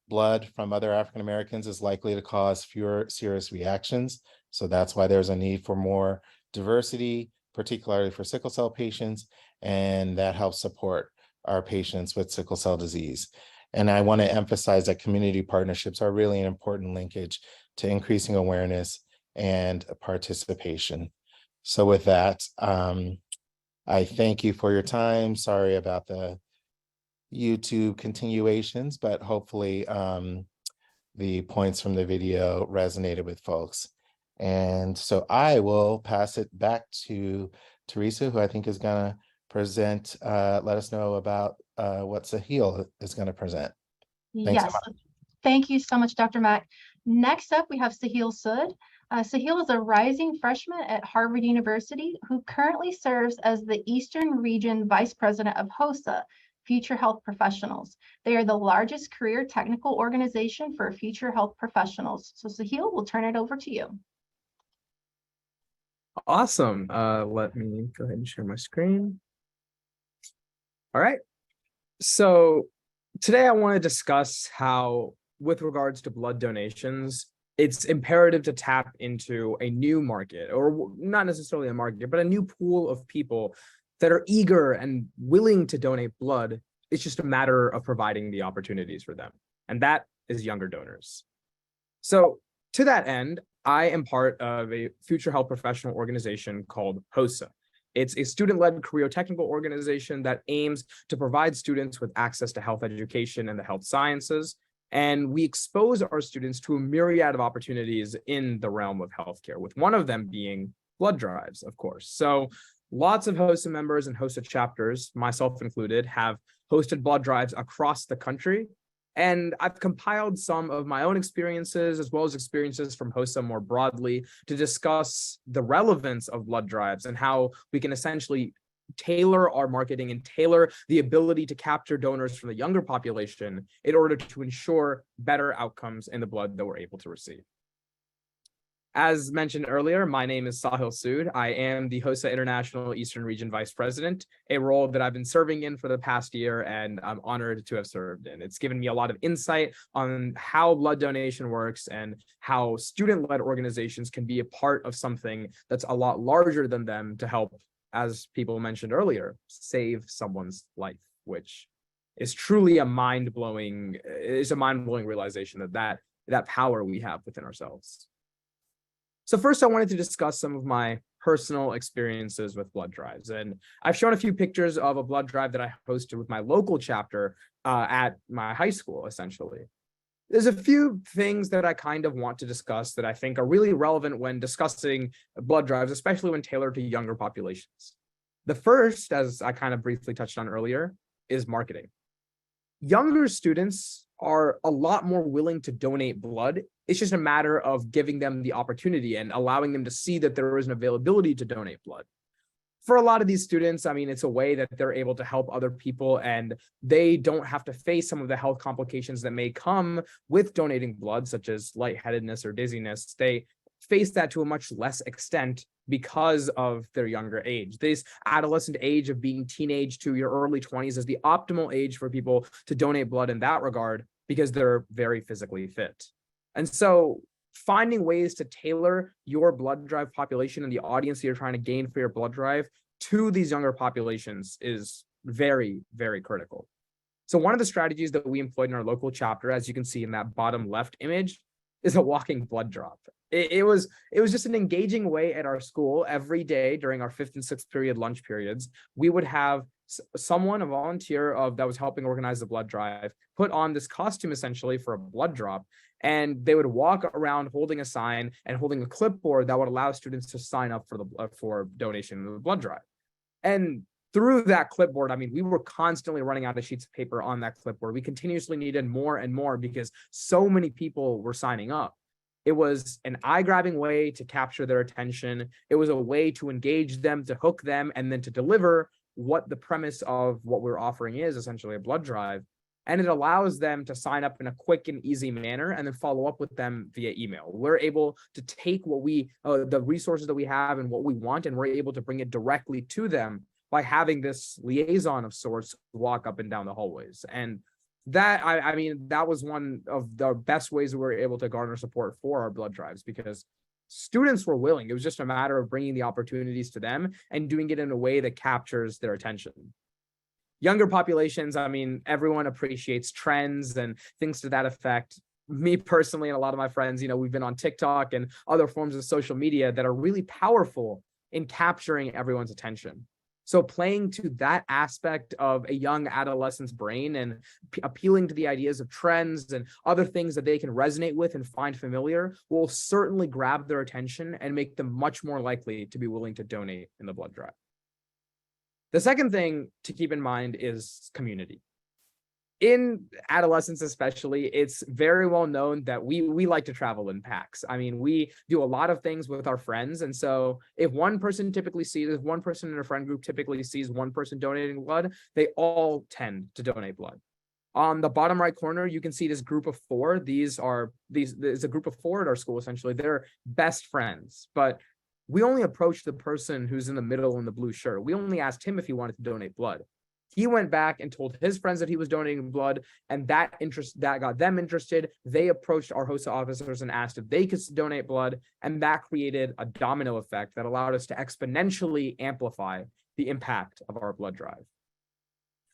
Blood from other African Americans is likely to cause fewer serious reactions. So that's why there's a need for more diversity, particularly for sickle cell patients, and that helps support our patients with sickle cell disease. And I want to emphasize that community partnerships are really an important linkage to increasing awareness and participation. So with that, I thank you for your time. Sorry about the YouTube continuations, but hopefully the points from the video resonated with folks. And so I will pass it back to Teresa, who I think is going to present, let us know about what Sahil is going to present. Thanks Yes, so much. thank you so much, Dr. Mack. Next up, we have Sahil Sood. Sahil is a rising freshman at Harvard University who currently serves as the Eastern Region Vice President of HOSA, Future Health Professionals. They are the largest career technical organization for future health professionals. So Sahil, we'll turn it over to you. Awesome. Let me go ahead and share my screen. All right. So today I want to discuss how, with regards to blood donations, it's imperative to tap into a new market, or not necessarily a market, but a new pool of people that are eager and willing to donate blood. It's just a matter of providing the opportunities for them. And that is younger donors. So to that end, I am part of a future health professional organization called HOSA. It's a student-led career technical organization that aims to provide students with access to health education and the health sciences. And we expose our students to a myriad of opportunities in the realm of healthcare, with one of them being blood drives, of course. So lots of HOSA members and HOSA chapters, myself included, have hosted blood drives across the country. And I've compiled some of my own experiences, as well as experiences from HOSA more broadly, to discuss the relevance of blood drives and how we can essentially tailor our marketing and tailor the ability to capture donors from the younger population in order to ensure better outcomes in the blood that we're able to receive. As mentioned earlier, my name is Sahil Sood. I am the HOSA International Eastern Region Vice President, a role that I've been serving in for the past year, and I'm honored to have served in. It's given me a lot of insight on how blood donation works and how student-led organizations can be a part of something that's a lot larger than them to help, as people mentioned earlier, save someone's life, which is truly a mind-blowing realization that power we have within ourselves. So first, I wanted to discuss some of my personal experiences with blood drives. And I've shown a few pictures of a blood drive that I hosted with my local chapter at my high school, essentially. There's a few things that I kind of want to discuss that I think are really relevant when discussing blood drives, especially when tailored to younger populations. The first, as I kind of briefly touched on earlier, is marketing. Younger students are a lot more willing to donate blood. It's just a matter of giving them the opportunity and allowing them to see that there is an availability to donate blood. For a lot of these students, I mean, it's a way that they're able to help other people, and they don't have to face some of the health complications that may come with donating blood, such as lightheadedness or dizziness. They face that to a much less extent because of their younger age. This adolescent age of being teenage to your early 20s is the optimal age for people to donate blood in that regard, because they're very physically fit. And so finding ways to tailor your blood drive population and the audience that you're trying to gain for your blood drive to these younger populations is very, very critical. So one of the strategies that we employed in our local chapter, as you can see in that bottom left image, is a walking blood drop. It was just an engaging way at our school. Every day during our 5th and 6th period lunch periods, we would have someone, a volunteer that was helping organize the blood drive, put on this costume essentially for a blood drop, and they would walk around holding a sign and holding a clipboard that would allow students to sign up for donation of the blood drive. And through that clipboard, I mean, we were constantly running out of sheets of paper on that clipboard. We continuously needed more and more because so many people were signing up. It was an eye-grabbing way to capture their attention. It was a way to engage them, to hook them, and then to deliver what the premise of what we're offering is, essentially a blood drive. And it allows them to sign up in a quick and easy manner and then follow up with them via email. We're able to take what the resources that we have and what we want, and we're able to bring it directly to them by having this liaison of sorts walk up and down the hallways. And that, I mean, that was one of the best ways we were able to garner support for our blood drives, because students were willing. It was just a matter of bringing the opportunities to them and doing it in a way that captures their attention. Younger populations, I mean, everyone appreciates trends and things to that effect. Me personally, and a lot of my friends, we've been on TikTok and other forms of social media that are really powerful in capturing everyone's attention. So playing to that aspect of a young adolescent's brain and appealing to the ideas of trends and other things that they can resonate with and find familiar will certainly grab their attention and make them much more likely to be willing to donate in the blood drive. The second thing to keep in mind is community. in adolescence especially, it's very well known that we like to travel in packs. I mean, we do a lot of things with our friends. And so if one person in a friend group typically sees one person donating blood, they all tend to donate blood. On the bottom right corner, you can see this group of four. There's a group of four at our school, essentially. They're best friends, but we only approached the person who's in the middle in the blue shirt. We only asked him if he wanted to donate blood. He went back and told his friends that he was donating blood, and that got them interested. They approached our HOSA officers and asked if they could donate blood, and that created a domino effect that allowed us to exponentially amplify the impact of our blood drive.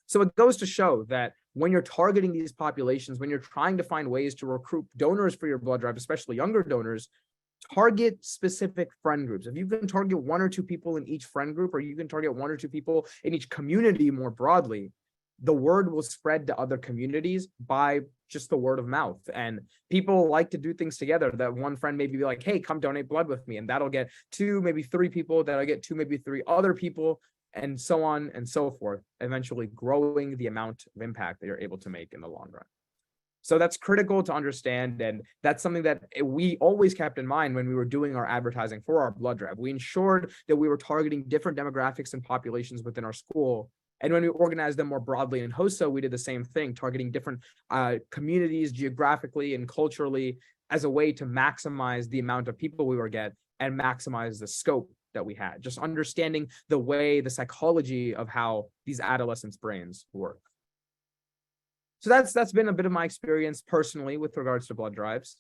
So it goes to show that when you're targeting these populations, when you're trying to find ways to recruit donors for your blood drive, especially younger donors, target specific friend groups. If you can target one or two people in each friend group, or you can target one or two people in each community more broadly, the word will spread to other communities by just the word of mouth. And people like to do things together. That one friend maybe be like, hey, come donate blood with me. And that'll get two, maybe three people, that'll get two, maybe three other people, and so on and so forth, eventually growing the amount of impact that you're able to make in the long run. So that's critical to understand, and that's something that we always kept in mind when we were doing our advertising for our blood drive. We ensured that we were targeting different demographics and populations within our school. And when we organized them more broadly in HOSA, we did the same thing, targeting different communities geographically and culturally as a way to maximize the amount of people we were getting and maximize the scope that we had, just understanding the psychology of how these adolescents' brains work. So that's been a bit of my experience personally with regards to blood drives.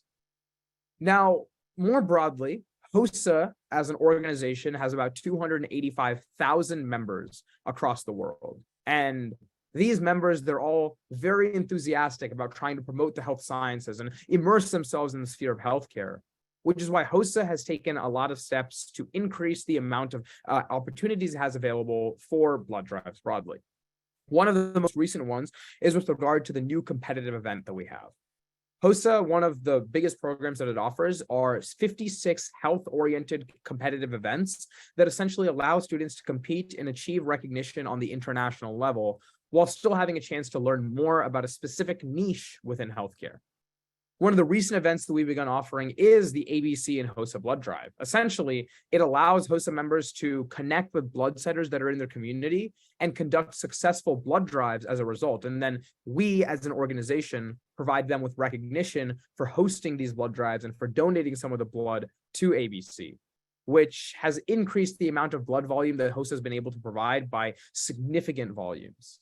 Now, more broadly, HOSA as an organization has about 285,000 members across the world. And these members, they're all very enthusiastic about trying to promote the health sciences and immerse themselves in the sphere of healthcare, which is why HOSA has taken a lot of steps to increase the amount of opportunities it has available for blood drives broadly. One of the most recent ones is with regard to the new competitive event that we have. HOSA, one of the biggest programs that it offers, are 56 health-oriented competitive events that essentially allow students to compete and achieve recognition on the international level while still having a chance to learn more about a specific niche within healthcare. One of the recent events that we've begun offering is the ABC and HOSA blood drive. Essentially, it allows HOSA members to connect with blood centers that are in their community and conduct successful blood drives as a result. And then we, as an organization, provide them with recognition for hosting these blood drives and for donating some of the blood to ABC, which has increased the amount of blood volume that HOSA has been able to provide by significant volumes.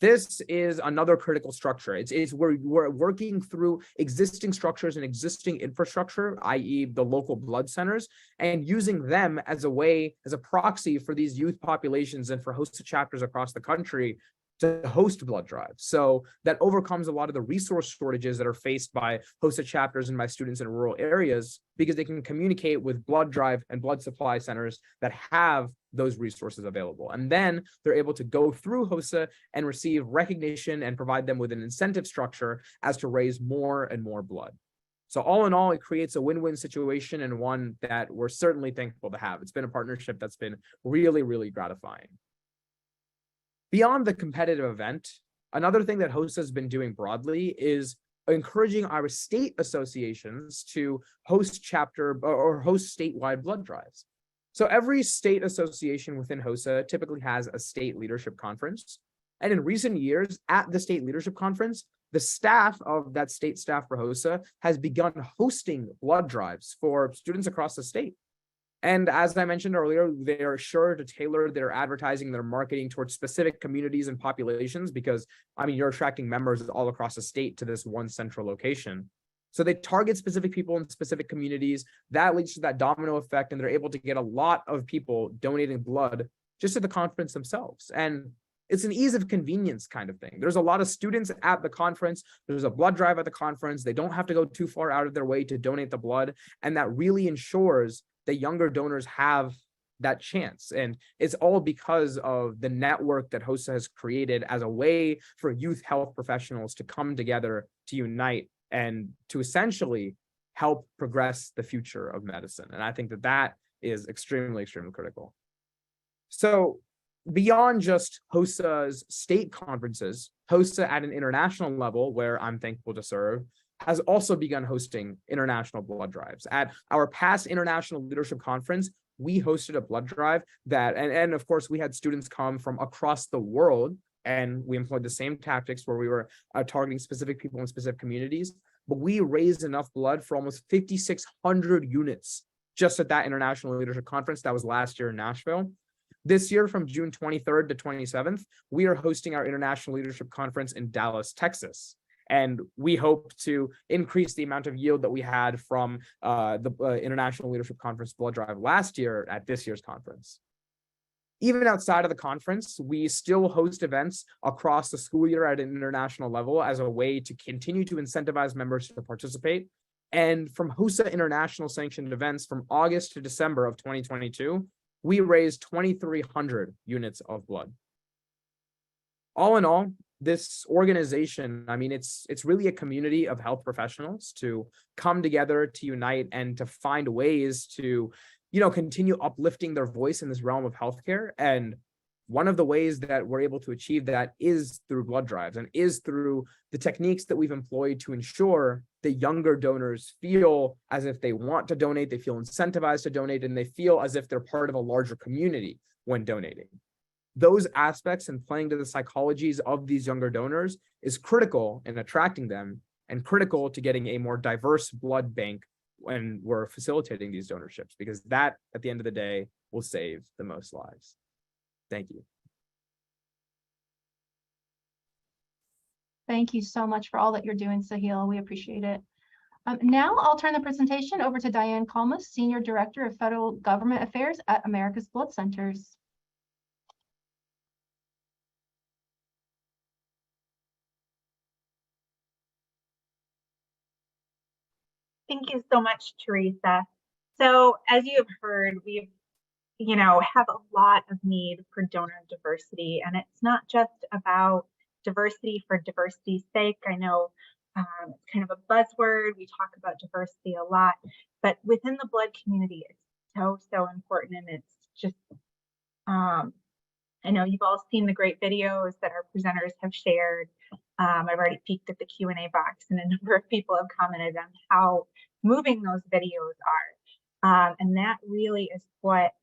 This is another critical structure. We're working through existing structures and existing infrastructure, i.e. the local blood centers, and using them as a proxy for these youth populations and for HOSA chapters across the country to host blood drives. So that overcomes a lot of the resource shortages that are faced by HOSA chapters and by students in rural areas, because they can communicate with blood drive and blood supply centers that have those resources available. And then they're able to go through HOSA and receive recognition and provide them with an incentive structure as to raise more and more blood. So all in all, it creates a win-win situation, and one that we're certainly thankful to have. It's been a partnership that's been really, really gratifying. Beyond the competitive event, another thing that HOSA has been doing broadly is encouraging our state associations to host chapter or host statewide blood drives. So every state association within HOSA typically has a state leadership conference. And in recent years at the state leadership conference, the staff of that state staff for HOSA has begun hosting blood drives for students across the state. And as I mentioned earlier, they are sure to tailor their advertising, their marketing towards specific communities and populations, because, I mean, you're attracting members all across the state to this one central location. So they target specific people in specific communities. That leads to that domino effect, and they're able to get a lot of people donating blood just at the conference themselves. And it's an ease of convenience kind of thing. There's a lot of students at the conference. There's a blood drive at the conference. They don't have to go too far out of their way to donate the blood. And that really ensures that younger donors have that chance. And it's all because of the network that HOSA has created as a way for youth health professionals to come together, to unite, and to essentially help progress the future of medicine. And I think that that is extremely, extremely critical. So beyond just HOSA's state conferences, HOSA at an international level, where I'm thankful to serve, has also begun hosting international blood drives. At our past International Leadership Conference, we hosted a blood drive that, and of course, we had students come from across the world, and we employed the same tactics where we were targeting specific people in specific communities. But we raised enough blood for almost 5,600 units just at that International Leadership Conference that was last year in Nashville. This year, from June 23rd to 27th, we are hosting our International Leadership Conference in Dallas, Texas. And we hope to increase the amount of yield that we had from the International Leadership Conference blood drive last year at this year's conference. Even outside of the conference, we still host events across the school year at an international level as a way to continue to incentivize members to participate. And from HOSA International sanctioned events from August to December of 2022, we raised 2,300 units of blood. All in all, this organization, I mean, it's really a community of health professionals to come together, to unite, and to find ways to, continue uplifting their voice in this realm of healthcare. And one of the ways that we're able to achieve that is through blood drives, and is through the techniques that we've employed to ensure that younger donors feel as if they want to donate, they feel incentivized to donate, and they feel as if they're part of a larger community when donating. Those aspects and playing to the psychologies of these younger donors is critical in attracting them, and critical to getting a more diverse blood bank when we're facilitating these donorships, because that, at the end of the day, will save the most lives. Thank you. Thank you so much for all that you're doing, Sahil. We appreciate it. Now I'll turn the presentation over to Diane Kalmus, Senior Director of Federal Government Affairs at America's Blood Centers. Thank you so much, Teresa. So as you have heard, we've, have a lot of need for donor diversity, and it's not just about diversity for diversity's sake. I know it's kind of a buzzword. We talk about diversity a lot, but within the blood community, it's so important. And it's just, I know you've all seen the great videos that our presenters have shared. I've already peeked at the Q&A box, and a number of people have commented on how moving those videos are. And that really is what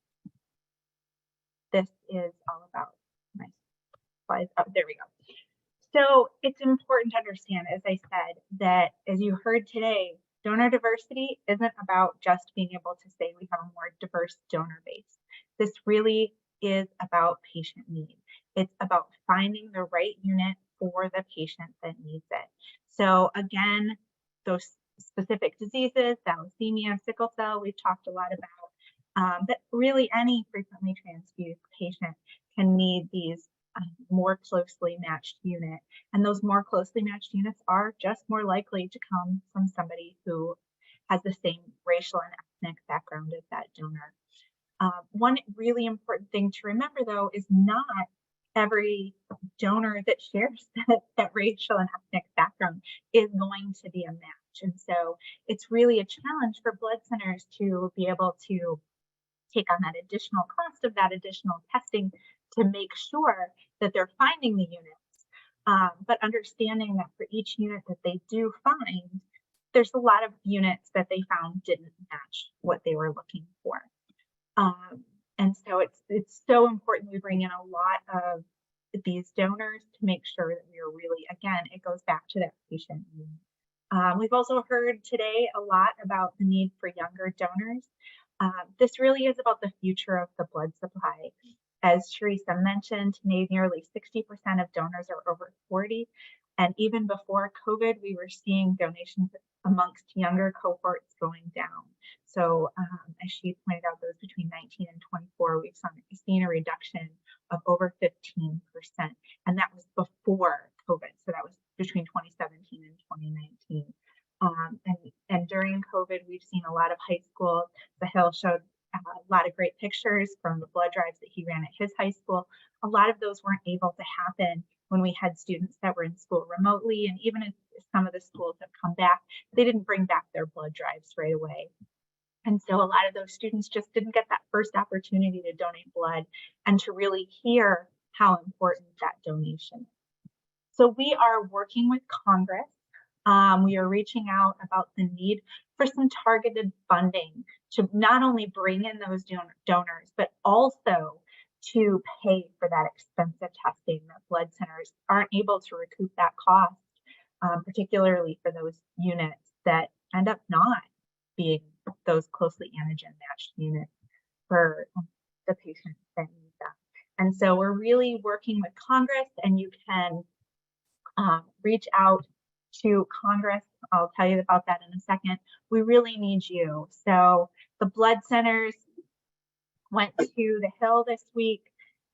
this is all about. My slides, oh, there we go. So it's important to understand, as I said, that as you heard today, donor diversity isn't about just being able to say we have a more diverse donor base. This really is about patient need. It's about finding the right unit for the patient that needs it. So again, those specific diseases, thalassemia, sickle cell, we've talked a lot about, but really any frequently transfused patient can need these more closely matched unit. And those more closely matched units are just more likely to come from somebody who has the same racial and ethnic background as that donor. One really important thing to remember, though, is not every donor that shares that racial and ethnic background is going to be a match. And so it's really a challenge for blood centers to be able to take on that additional cost of that additional testing to make sure that they're finding the units, but understanding that for each unit that they do find, there's a lot of units that they found didn't match what they were looking for. And so it's so important we bring in a lot of these donors to make sure that we are really, again, it goes back to that patient need. We've also heard today a lot about the need for younger donors. This really is about the future of the blood supply. As Teresa mentioned, nearly 60% of donors are over 40. And even before COVID, we were seeing donations amongst younger cohorts going down. So as she pointed out, those between 19 and 24, we've seen a reduction of over 15%. And that was before COVID. So that was between 2017 and 2019. And during COVID, we've seen a lot of high schools. Sahil showed a lot of great pictures from the blood drives that he ran at his high school. A lot of those weren't able to happen when we had students that were in school remotely. And even if some of the schools have come back, they didn't bring back their blood drives right away. And so a lot of those students just didn't get that first opportunity to donate blood and to really hear how important that donation is. So we are working with Congress. We are reaching out about the need for some targeted funding to not only bring in those donors, but also to pay for that expensive testing that blood centers aren't able to recoup that cost, particularly for those units that end up not being those closely antigen matched units for the patients that need them. And so we're really working with Congress, and you can reach out to Congress. I'll tell you about that in a second. We really need you. So the blood centers went to the Hill this week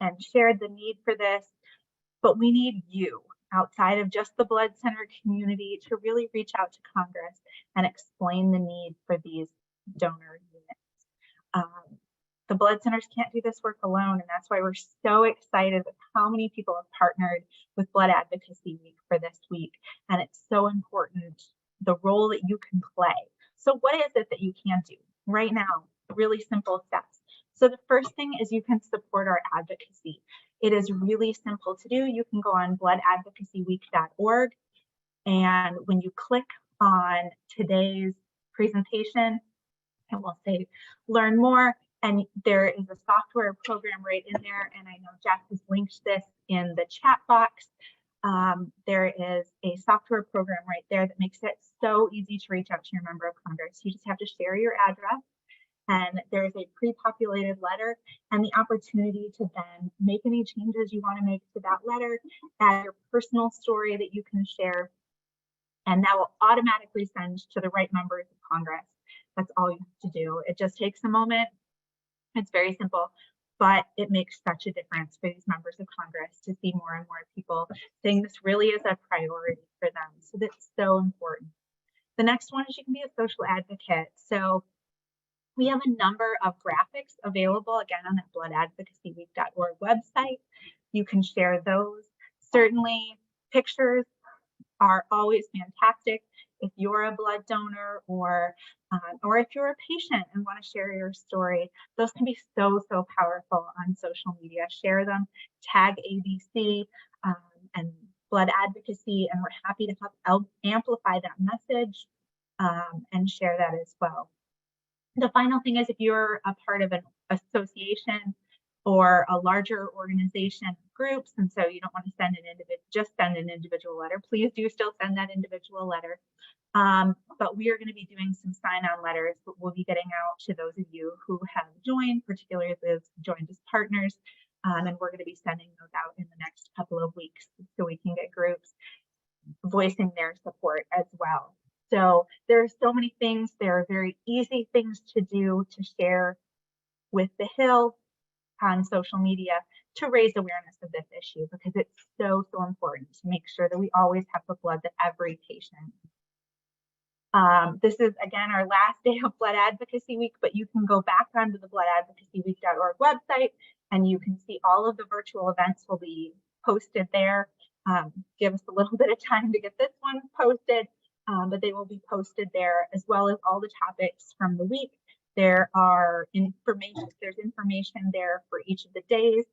and shared the need for this, but we need you outside of just the blood center community to really reach out to Congress and explain the need for these donor units. The blood centers can't do this work alone, and that's why we're so excited with how many people have partnered with Blood Advocacy Week for this week. And it's so important, the role that you can play. So what is it that you can do right now? Really simple steps. So the first thing is you can support our advocacy. It is really simple to do. You can go on bloodadvocacyweek.org, and when you click on today's presentation, it will say learn more. And there is a software program right in there. And I know Jeff has linked this in the chat box. There is a software program right there that makes it so easy to reach out to your member of Congress. You just have to share your address, and there's a pre-populated letter and the opportunity to then make any changes you want to make to that letter, add your personal story that you can share, and that will automatically send to the right members of Congress. That's all you have to do. It just takes a moment. It's very simple, but it makes such a difference for these members of Congress to see more and more people saying this really is a priority for them. So that's so important. The next one is you can be a social advocate. So we have a number of graphics available, again, on that bloodadvocacyweek.org website. You can share those. Certainly, pictures are always fantastic. If you're a blood donor or if you're a patient and want to share your story, those can be so powerful on social media. Share them, tag ABC and Blood Advocacy, and we're happy to help amplify that message and share that as well. The final thing is if you're a part of an association or a larger organization groups, and so you don't want to send an individual letter, please do still send that individual letter. But we are going to be doing some sign-on letters that we'll be getting out to those of you who have joined, particularly those who joined as partners. And we're going to be sending those out in the next couple of weeks so we can get groups voicing their support as well. So there are so many things. There are very easy things to do to share with the Hill on social media to raise awareness of this issue, because it's so important to make sure that we always have the blood that every patient. This is, again, our last day of Blood Advocacy Week, but you can go back onto the bloodadvocacyweek.org website and you can see all of the virtual events will be posted there. Give us a little bit of time to get this one posted, but they will be posted there, as well as all the topics from the week. There's information there for each of the days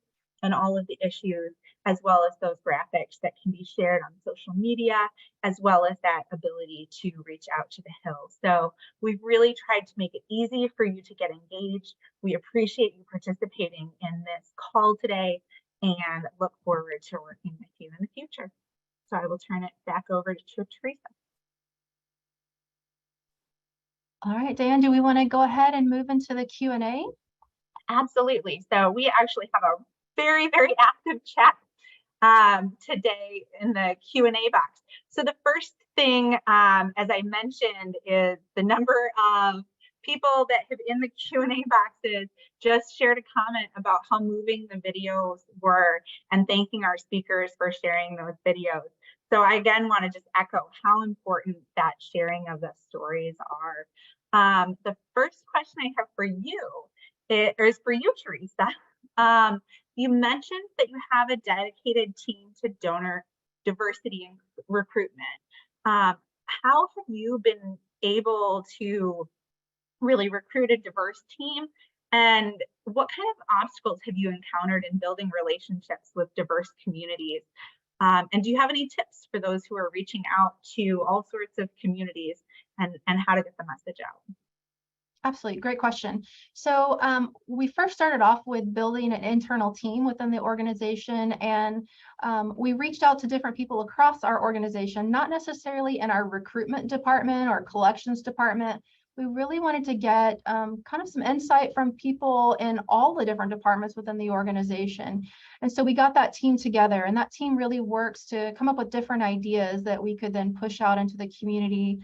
and all of the issues, as well as those graphics that can be shared on social media, as well as that ability to reach out to the Hill. So we've really tried to make it easy for you to get engaged. We appreciate you participating in this call today and look forward to working with you in the future. So I will turn it back over to Teresa. All right, Diane, do we want to go ahead and move into the Q&A? Absolutely. So we actually have a very active chat today in the Q&A box. So the first thing, as I mentioned, is the number of people that have in the Q&A boxes just shared a comment about how moving the videos were and thanking our speakers for sharing those videos. So I again want to just echo how important that sharing of the stories are. The first question I have for you is for you, Teresa. You mentioned that you have a dedicated team to donor diversity and recruitment. How have you been able to really recruit a diverse team? And what kind of obstacles have you encountered in building relationships with diverse communities? And do you have any tips for those who are reaching out to all sorts of communities and how to get the message out? Absolutely. Great question. So we first started off with building an internal team within the organization, and we reached out to different people across our organization, not necessarily in our recruitment department or collections department. We really wanted to get kind of some insight from people in all the different departments within the organization. And so we got that team together, and that team really works to come up with different ideas that we could then push out into the community,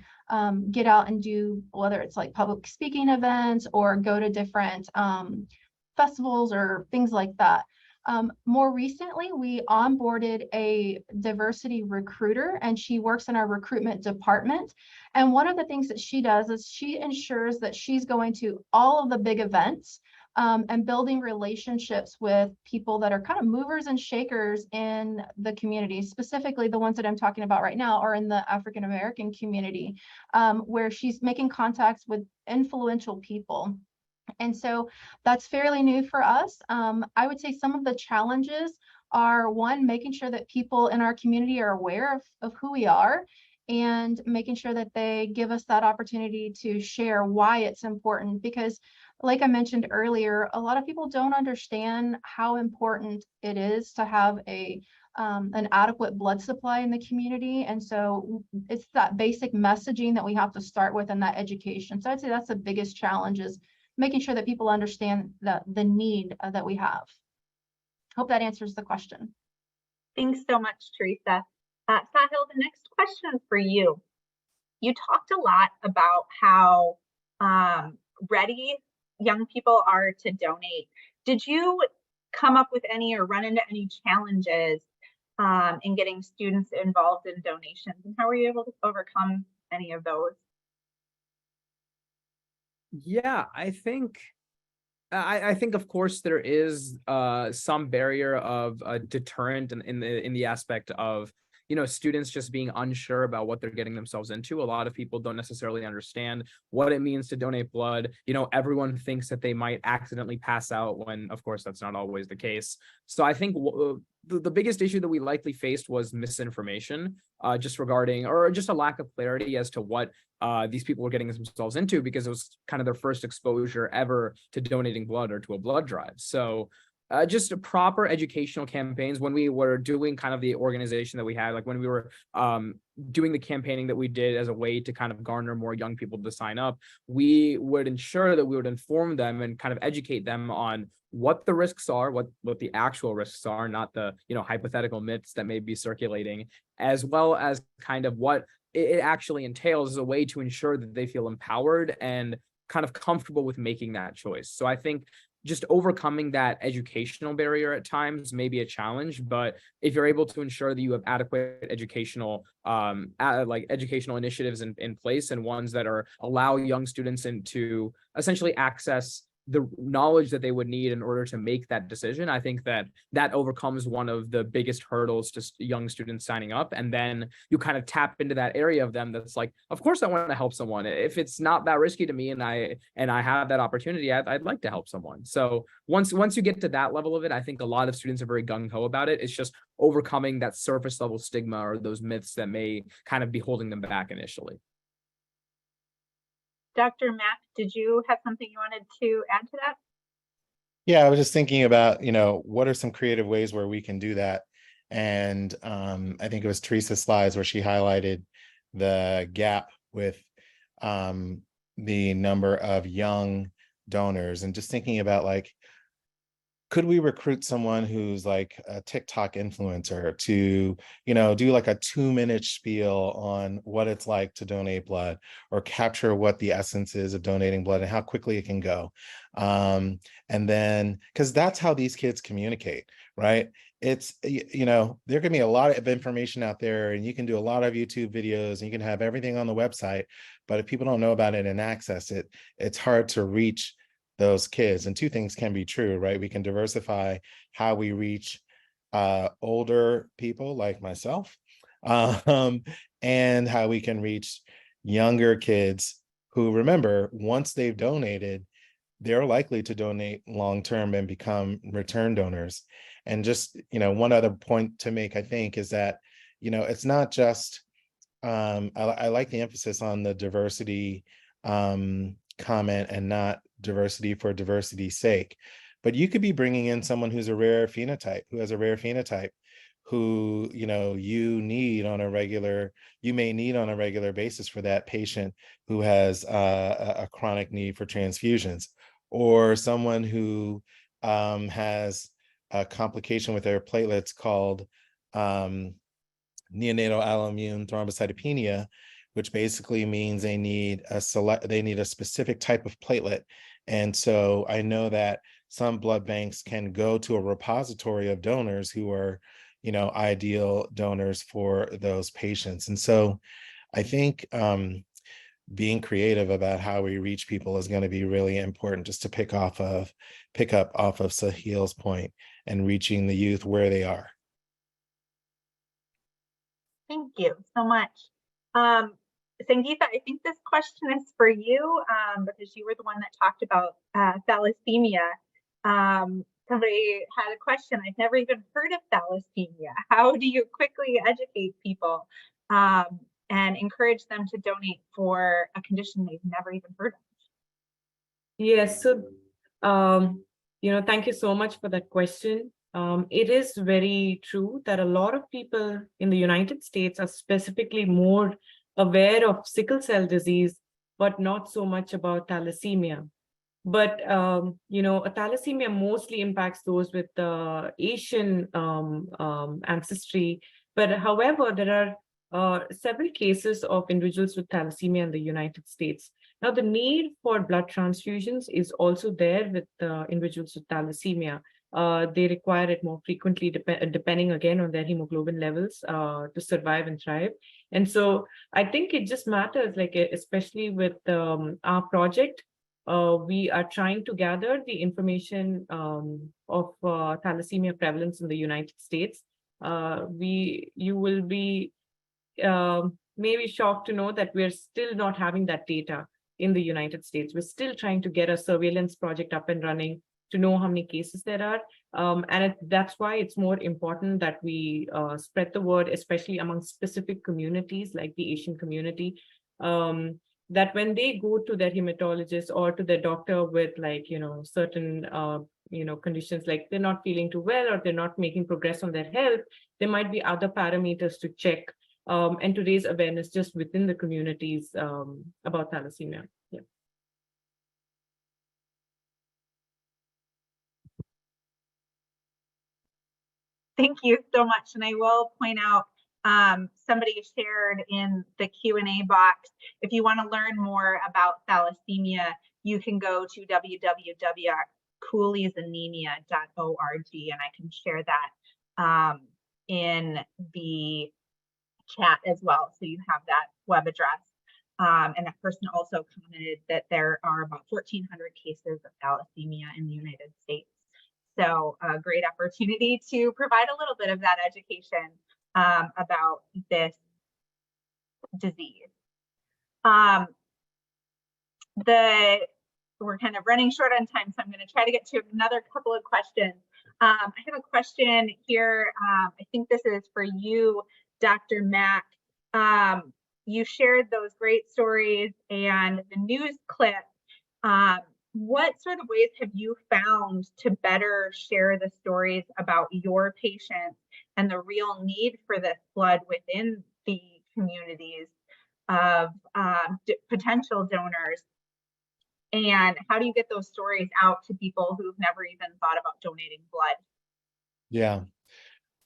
get out and do, whether it's like public speaking events or go to different festivals or things like that. More recently, we onboarded a diversity recruiter, and she works in our recruitment department. And one of the things that she does is she ensures that she's going to all of the big events and building relationships with people that are kind of movers and shakers in the community. Specifically, the ones that I'm talking about right now are in the African American community, where she's making contacts with influential people. And so that's fairly new for us. I would say some of the challenges are, one, making sure that people in our community are aware of who we are, and making sure that they give us that opportunity to share why it's important. Because like I mentioned earlier, a lot of people don't understand how important it is to have an adequate blood supply in the community. And so it's that basic messaging that we have to start with, and that education. So I'd say that's the biggest challenge, is making sure that people understand the need that we have. Hope that answers the question. Thanks so much, Teresa. Sahil, the next question is for you. You talked a lot about how ready young people are to donate. Did you come up with any or run into any challenges in getting students involved in donations? And how were you able to overcome any of those? Yeah, I think of course there is some barrier of a deterrent in the aspect of, you know, students just being unsure about what they're getting themselves into. A lot of people don't necessarily understand what it means to donate blood. You know, everyone thinks that they might accidentally pass out when, of course, that's not always the case. So I think the biggest issue that we likely faced was misinformation, just regarding, or just a lack of clarity as to what these people were getting themselves into, because it was kind of their first exposure ever to donating blood or to a blood drive. So just proper educational campaigns. When we were doing kind of the organization that we had, like when we were doing the campaigning that we did as a way to kind of garner more young people to sign up, we would ensure that we would inform them and kind of educate them on what the risks are, what the actual risks are, not the, you know, hypothetical myths that may be circulating, as well as kind of what it actually entails as a way to ensure that they feel empowered and kind of comfortable with making that choice. So I think just overcoming that educational barrier at times may be a challenge, but if you're able to ensure that you have adequate educational educational initiatives in place, and ones that are allow young students to essentially access the knowledge that they would need in order to make that decision, I think that overcomes one of the biggest hurdles to young students signing up. And then you kind of tap into that area of them that's like, of course I want to help someone. If it's not that risky to me and I have that opportunity, I'd like to help someone. So once you get to that level of it, I think a lot of students are very gung-ho about it. It's just overcoming that surface level stigma or those myths that may kind of be holding them back initially. Dr. Mack, did you have something you wanted to add to that? Yeah, I was just thinking about, you know, what are some creative ways where we can do that? And I think it was Teresa's slides where she highlighted the gap with the number of young donors, and just thinking about, like, could we recruit someone who's like a TikTok influencer to, you know, do like a 2-minute spiel on what it's like to donate blood, or capture what the essence is of donating blood and how quickly it can go. And then, because that's how these kids communicate, right? It's, you know, there can be a lot of information out there, and you can do a lot of YouTube videos, and you can have everything on the website, but if people don't know about it and access it, it's hard to reach those kids. And two things can be true, right? We can diversify how we reach older people like myself, and how we can reach younger kids who, remember, once they've donated, they're likely to donate long-term and become return donors. And just, one other point to make, I think, is that, it's not just, I like the emphasis on the diversity comment and not diversity for diversity's sake. But you could be bringing in someone who has a rare phenotype, who you may need on a regular basis for that patient who has a chronic need for transfusions, or someone who has a complication with their platelets called neonatal alloimmune thrombocytopenia, which basically means they need a specific type of platelet. And so I know that some blood banks can go to a repository of donors who are, ideal donors for those patients. And so I think being creative about how we reach people is going to be really important, just to pick up off of Sahil's point and reaching the youth where they are. Thank you so much. Sangeeta, I think this question is for you, because you were the one that talked about thalassemia. Somebody had a question. I've never even heard of thalassemia. How do you quickly educate people and encourage them to donate for a condition they've never even heard of? Yes, so thank you so much for that question. It is very true that a lot of people in the United States are specifically more aware of sickle cell disease, but not so much about thalassemia. But a thalassemia mostly impacts those with Asian ancestry. But however, there are several cases of individuals with thalassemia in the United States. Now, the need for blood transfusions is also there with individuals with thalassemia. They require it more frequently, depending again on their hemoglobin levels to survive and thrive. And so I think it just matters, especially with our project, we are trying to gather the information of thalassemia prevalence in the United States. You will be maybe shocked to know that we're still not having that data in the United States. We're still trying to get a surveillance project up and running to know how many cases there are. That's why it's more important that we spread the word, especially among specific communities like the Asian community, that when they go to their hematologist or to their doctor with certain conditions, like they're not feeling too well or they're not making progress on their health, there might be other parameters to check and to raise awareness just within the communities about thalassemia. Yeah. Thank you so much. And I will point out, somebody shared in the Q&A box, if you want to learn more about thalassemia, you can go to www.cooleysanemia.org, and I can share that in the chat as well, so you have that web address. And that person also commented that there are about 1,400 cases of thalassemia in the United States. So a great opportunity to provide a little bit of that education about this disease. We're kind of running short on time, so I'm going to try to get to another couple of questions. I have a question here. I think this is for you, Dr. Mack. You shared those great stories and the news clip. What sort of ways have you found to better share the stories about your patients and the real need for this blood within the communities of potential donors? And how do you get those stories out to people who've never even thought about donating blood? Yeah.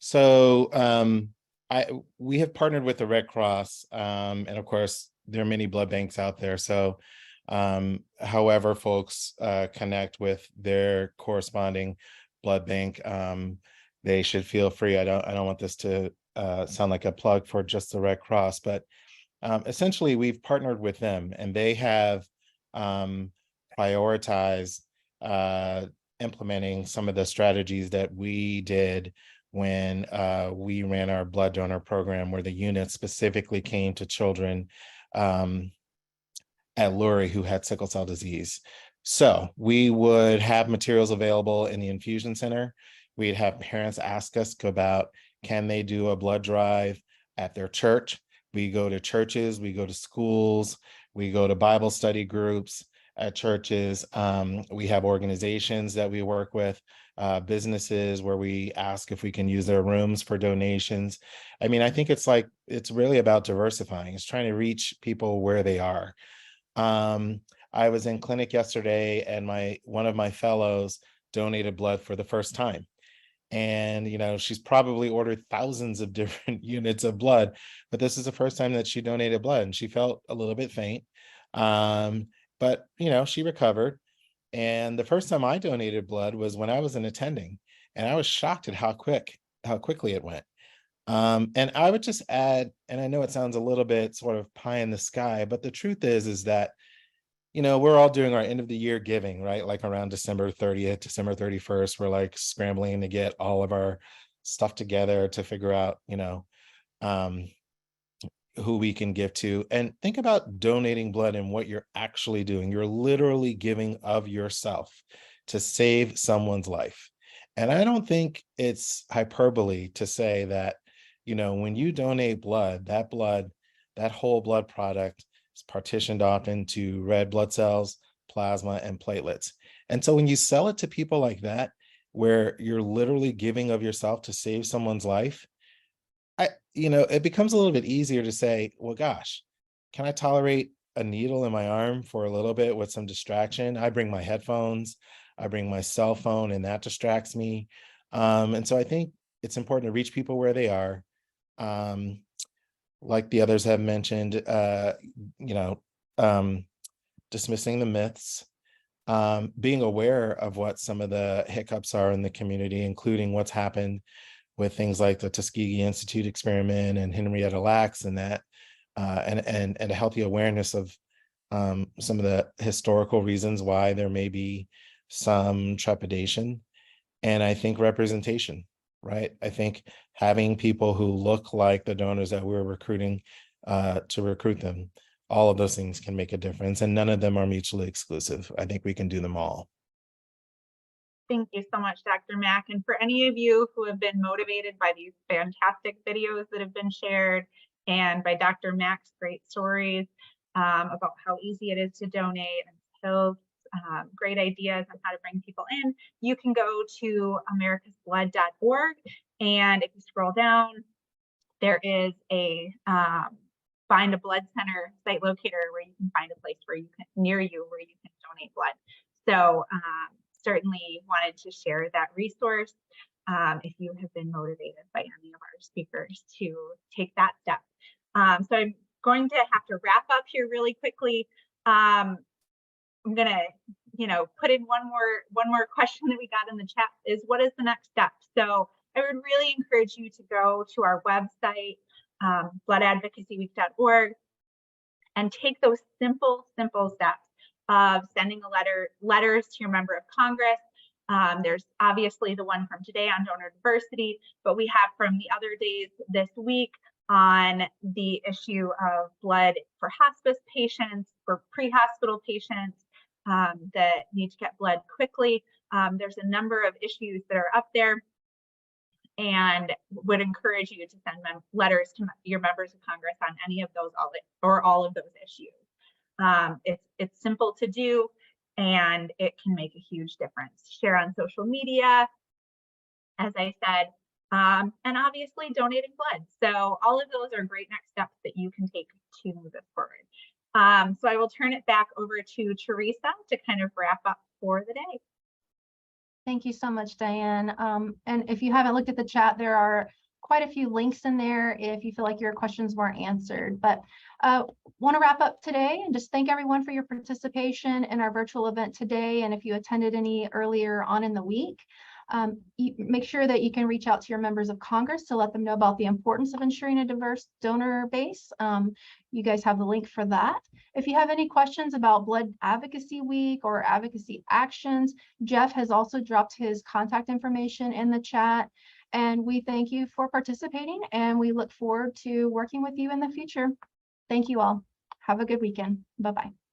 So we have partnered with the Red Cross, and of course, there are many blood banks out there. So however folks connect with their corresponding blood bank, they should feel free. I don't want this to sound like a plug for just the Red Cross, but essentially we've partnered with them, and they have prioritized implementing some of the strategies that we did when we ran our blood donor program, where the unit specifically came to children at Lurie who had sickle cell disease. So we would have materials available in the infusion center. We'd have parents ask us about, can they do a blood drive at their church? We go to churches, we go to schools, we go to Bible study groups at churches. We have organizations that we work with, businesses where we ask if we can use their rooms for donations. I mean, I think it's really about diversifying. It's trying to reach people where they are. I was in clinic yesterday and one of my fellows donated blood for the first time. And, she's probably ordered thousands of different units of blood, but this is the first time that she donated blood and she felt a little bit faint. But, she recovered. And the first time I donated blood was when I was an attending, and I was shocked at how quickly it went. And I would just add, and I know it sounds a little bit sort of pie in the sky, but the truth is that, we're all doing our end of the year giving, right? Like around December 30th, December 31st, we're like scrambling to get all of our stuff together to figure out, who we can give to. And think about donating blood and what you're actually doing. You're literally giving of yourself to save someone's life. And I don't think it's hyperbole to say that, when you donate blood, that whole blood product is partitioned off into red blood cells, plasma, and platelets. And so when you sell it to people like that, where you're literally giving of yourself to save someone's life, it becomes a little bit easier to say, well, gosh, can I tolerate a needle in my arm for a little bit with some distraction? I bring my headphones, I bring my cell phone, and that distracts me. And so I think it's important to reach people where they are. Like the others have mentioned, dismissing the myths, being aware of what some of the hiccups are in the community, including what's happened with things like the Tuskegee Institute experiment and Henrietta Lacks and that, and a healthy awareness of some of the historical reasons why there may be some trepidation. And I think representation, right? I think having people who look like the donors that we're recruiting to recruit them, all of those things can make a difference, and none of them are mutually exclusive. I think we can do them all. Thank you so much, Dr. Mack. And for any of you who have been motivated by these fantastic videos that have been shared and by Dr. Mack's great stories about how easy it is to donate and Hill's great ideas on how to bring people in, you can go to americasblood.org. And if you scroll down, there is a find a blood center site locator where you can find a place near you where you can donate blood. So certainly wanted to share that resource if you have been motivated by any of our speakers to take that step. So I'm going to have to wrap up here really quickly. I'm gonna, put in one more question that we got in the chat is, what is the next step? So I would really encourage you to go to our website, bloodadvocacyweek.org, and take those simple steps of sending letters to your member of Congress. There's obviously the one from today on donor diversity, but we have from the other days this week on the issue of blood for hospice patients, for pre-hospital patients that need to get blood quickly. There's a number of issues that are up there, and would encourage you to send letters to your members of Congress on any of those or all of those issues. It's simple to do, and it can make a huge difference. Share on social media, as I said, and obviously donating blood. So all of those are great next steps that you can take to move it forward. So I will turn it back over to Teresa to kind of wrap up for the day. Thank you so much, Diane. And if you haven't looked at the chat, there are quite a few links in there if you feel like your questions weren't answered. But want to wrap up today and just thank everyone for your participation in our virtual event today. And if you attended any earlier on in the week, make sure that you can reach out to your members of Congress to let them know about the importance of ensuring a diverse donor base. You guys have the link for that. If you have any questions about Blood Advocacy Week or advocacy actions, Jeff has also dropped his contact information in the chat. And we thank you for participating, and we look forward to working with you in the future. Thank you all. Have a good weekend. Bye-bye.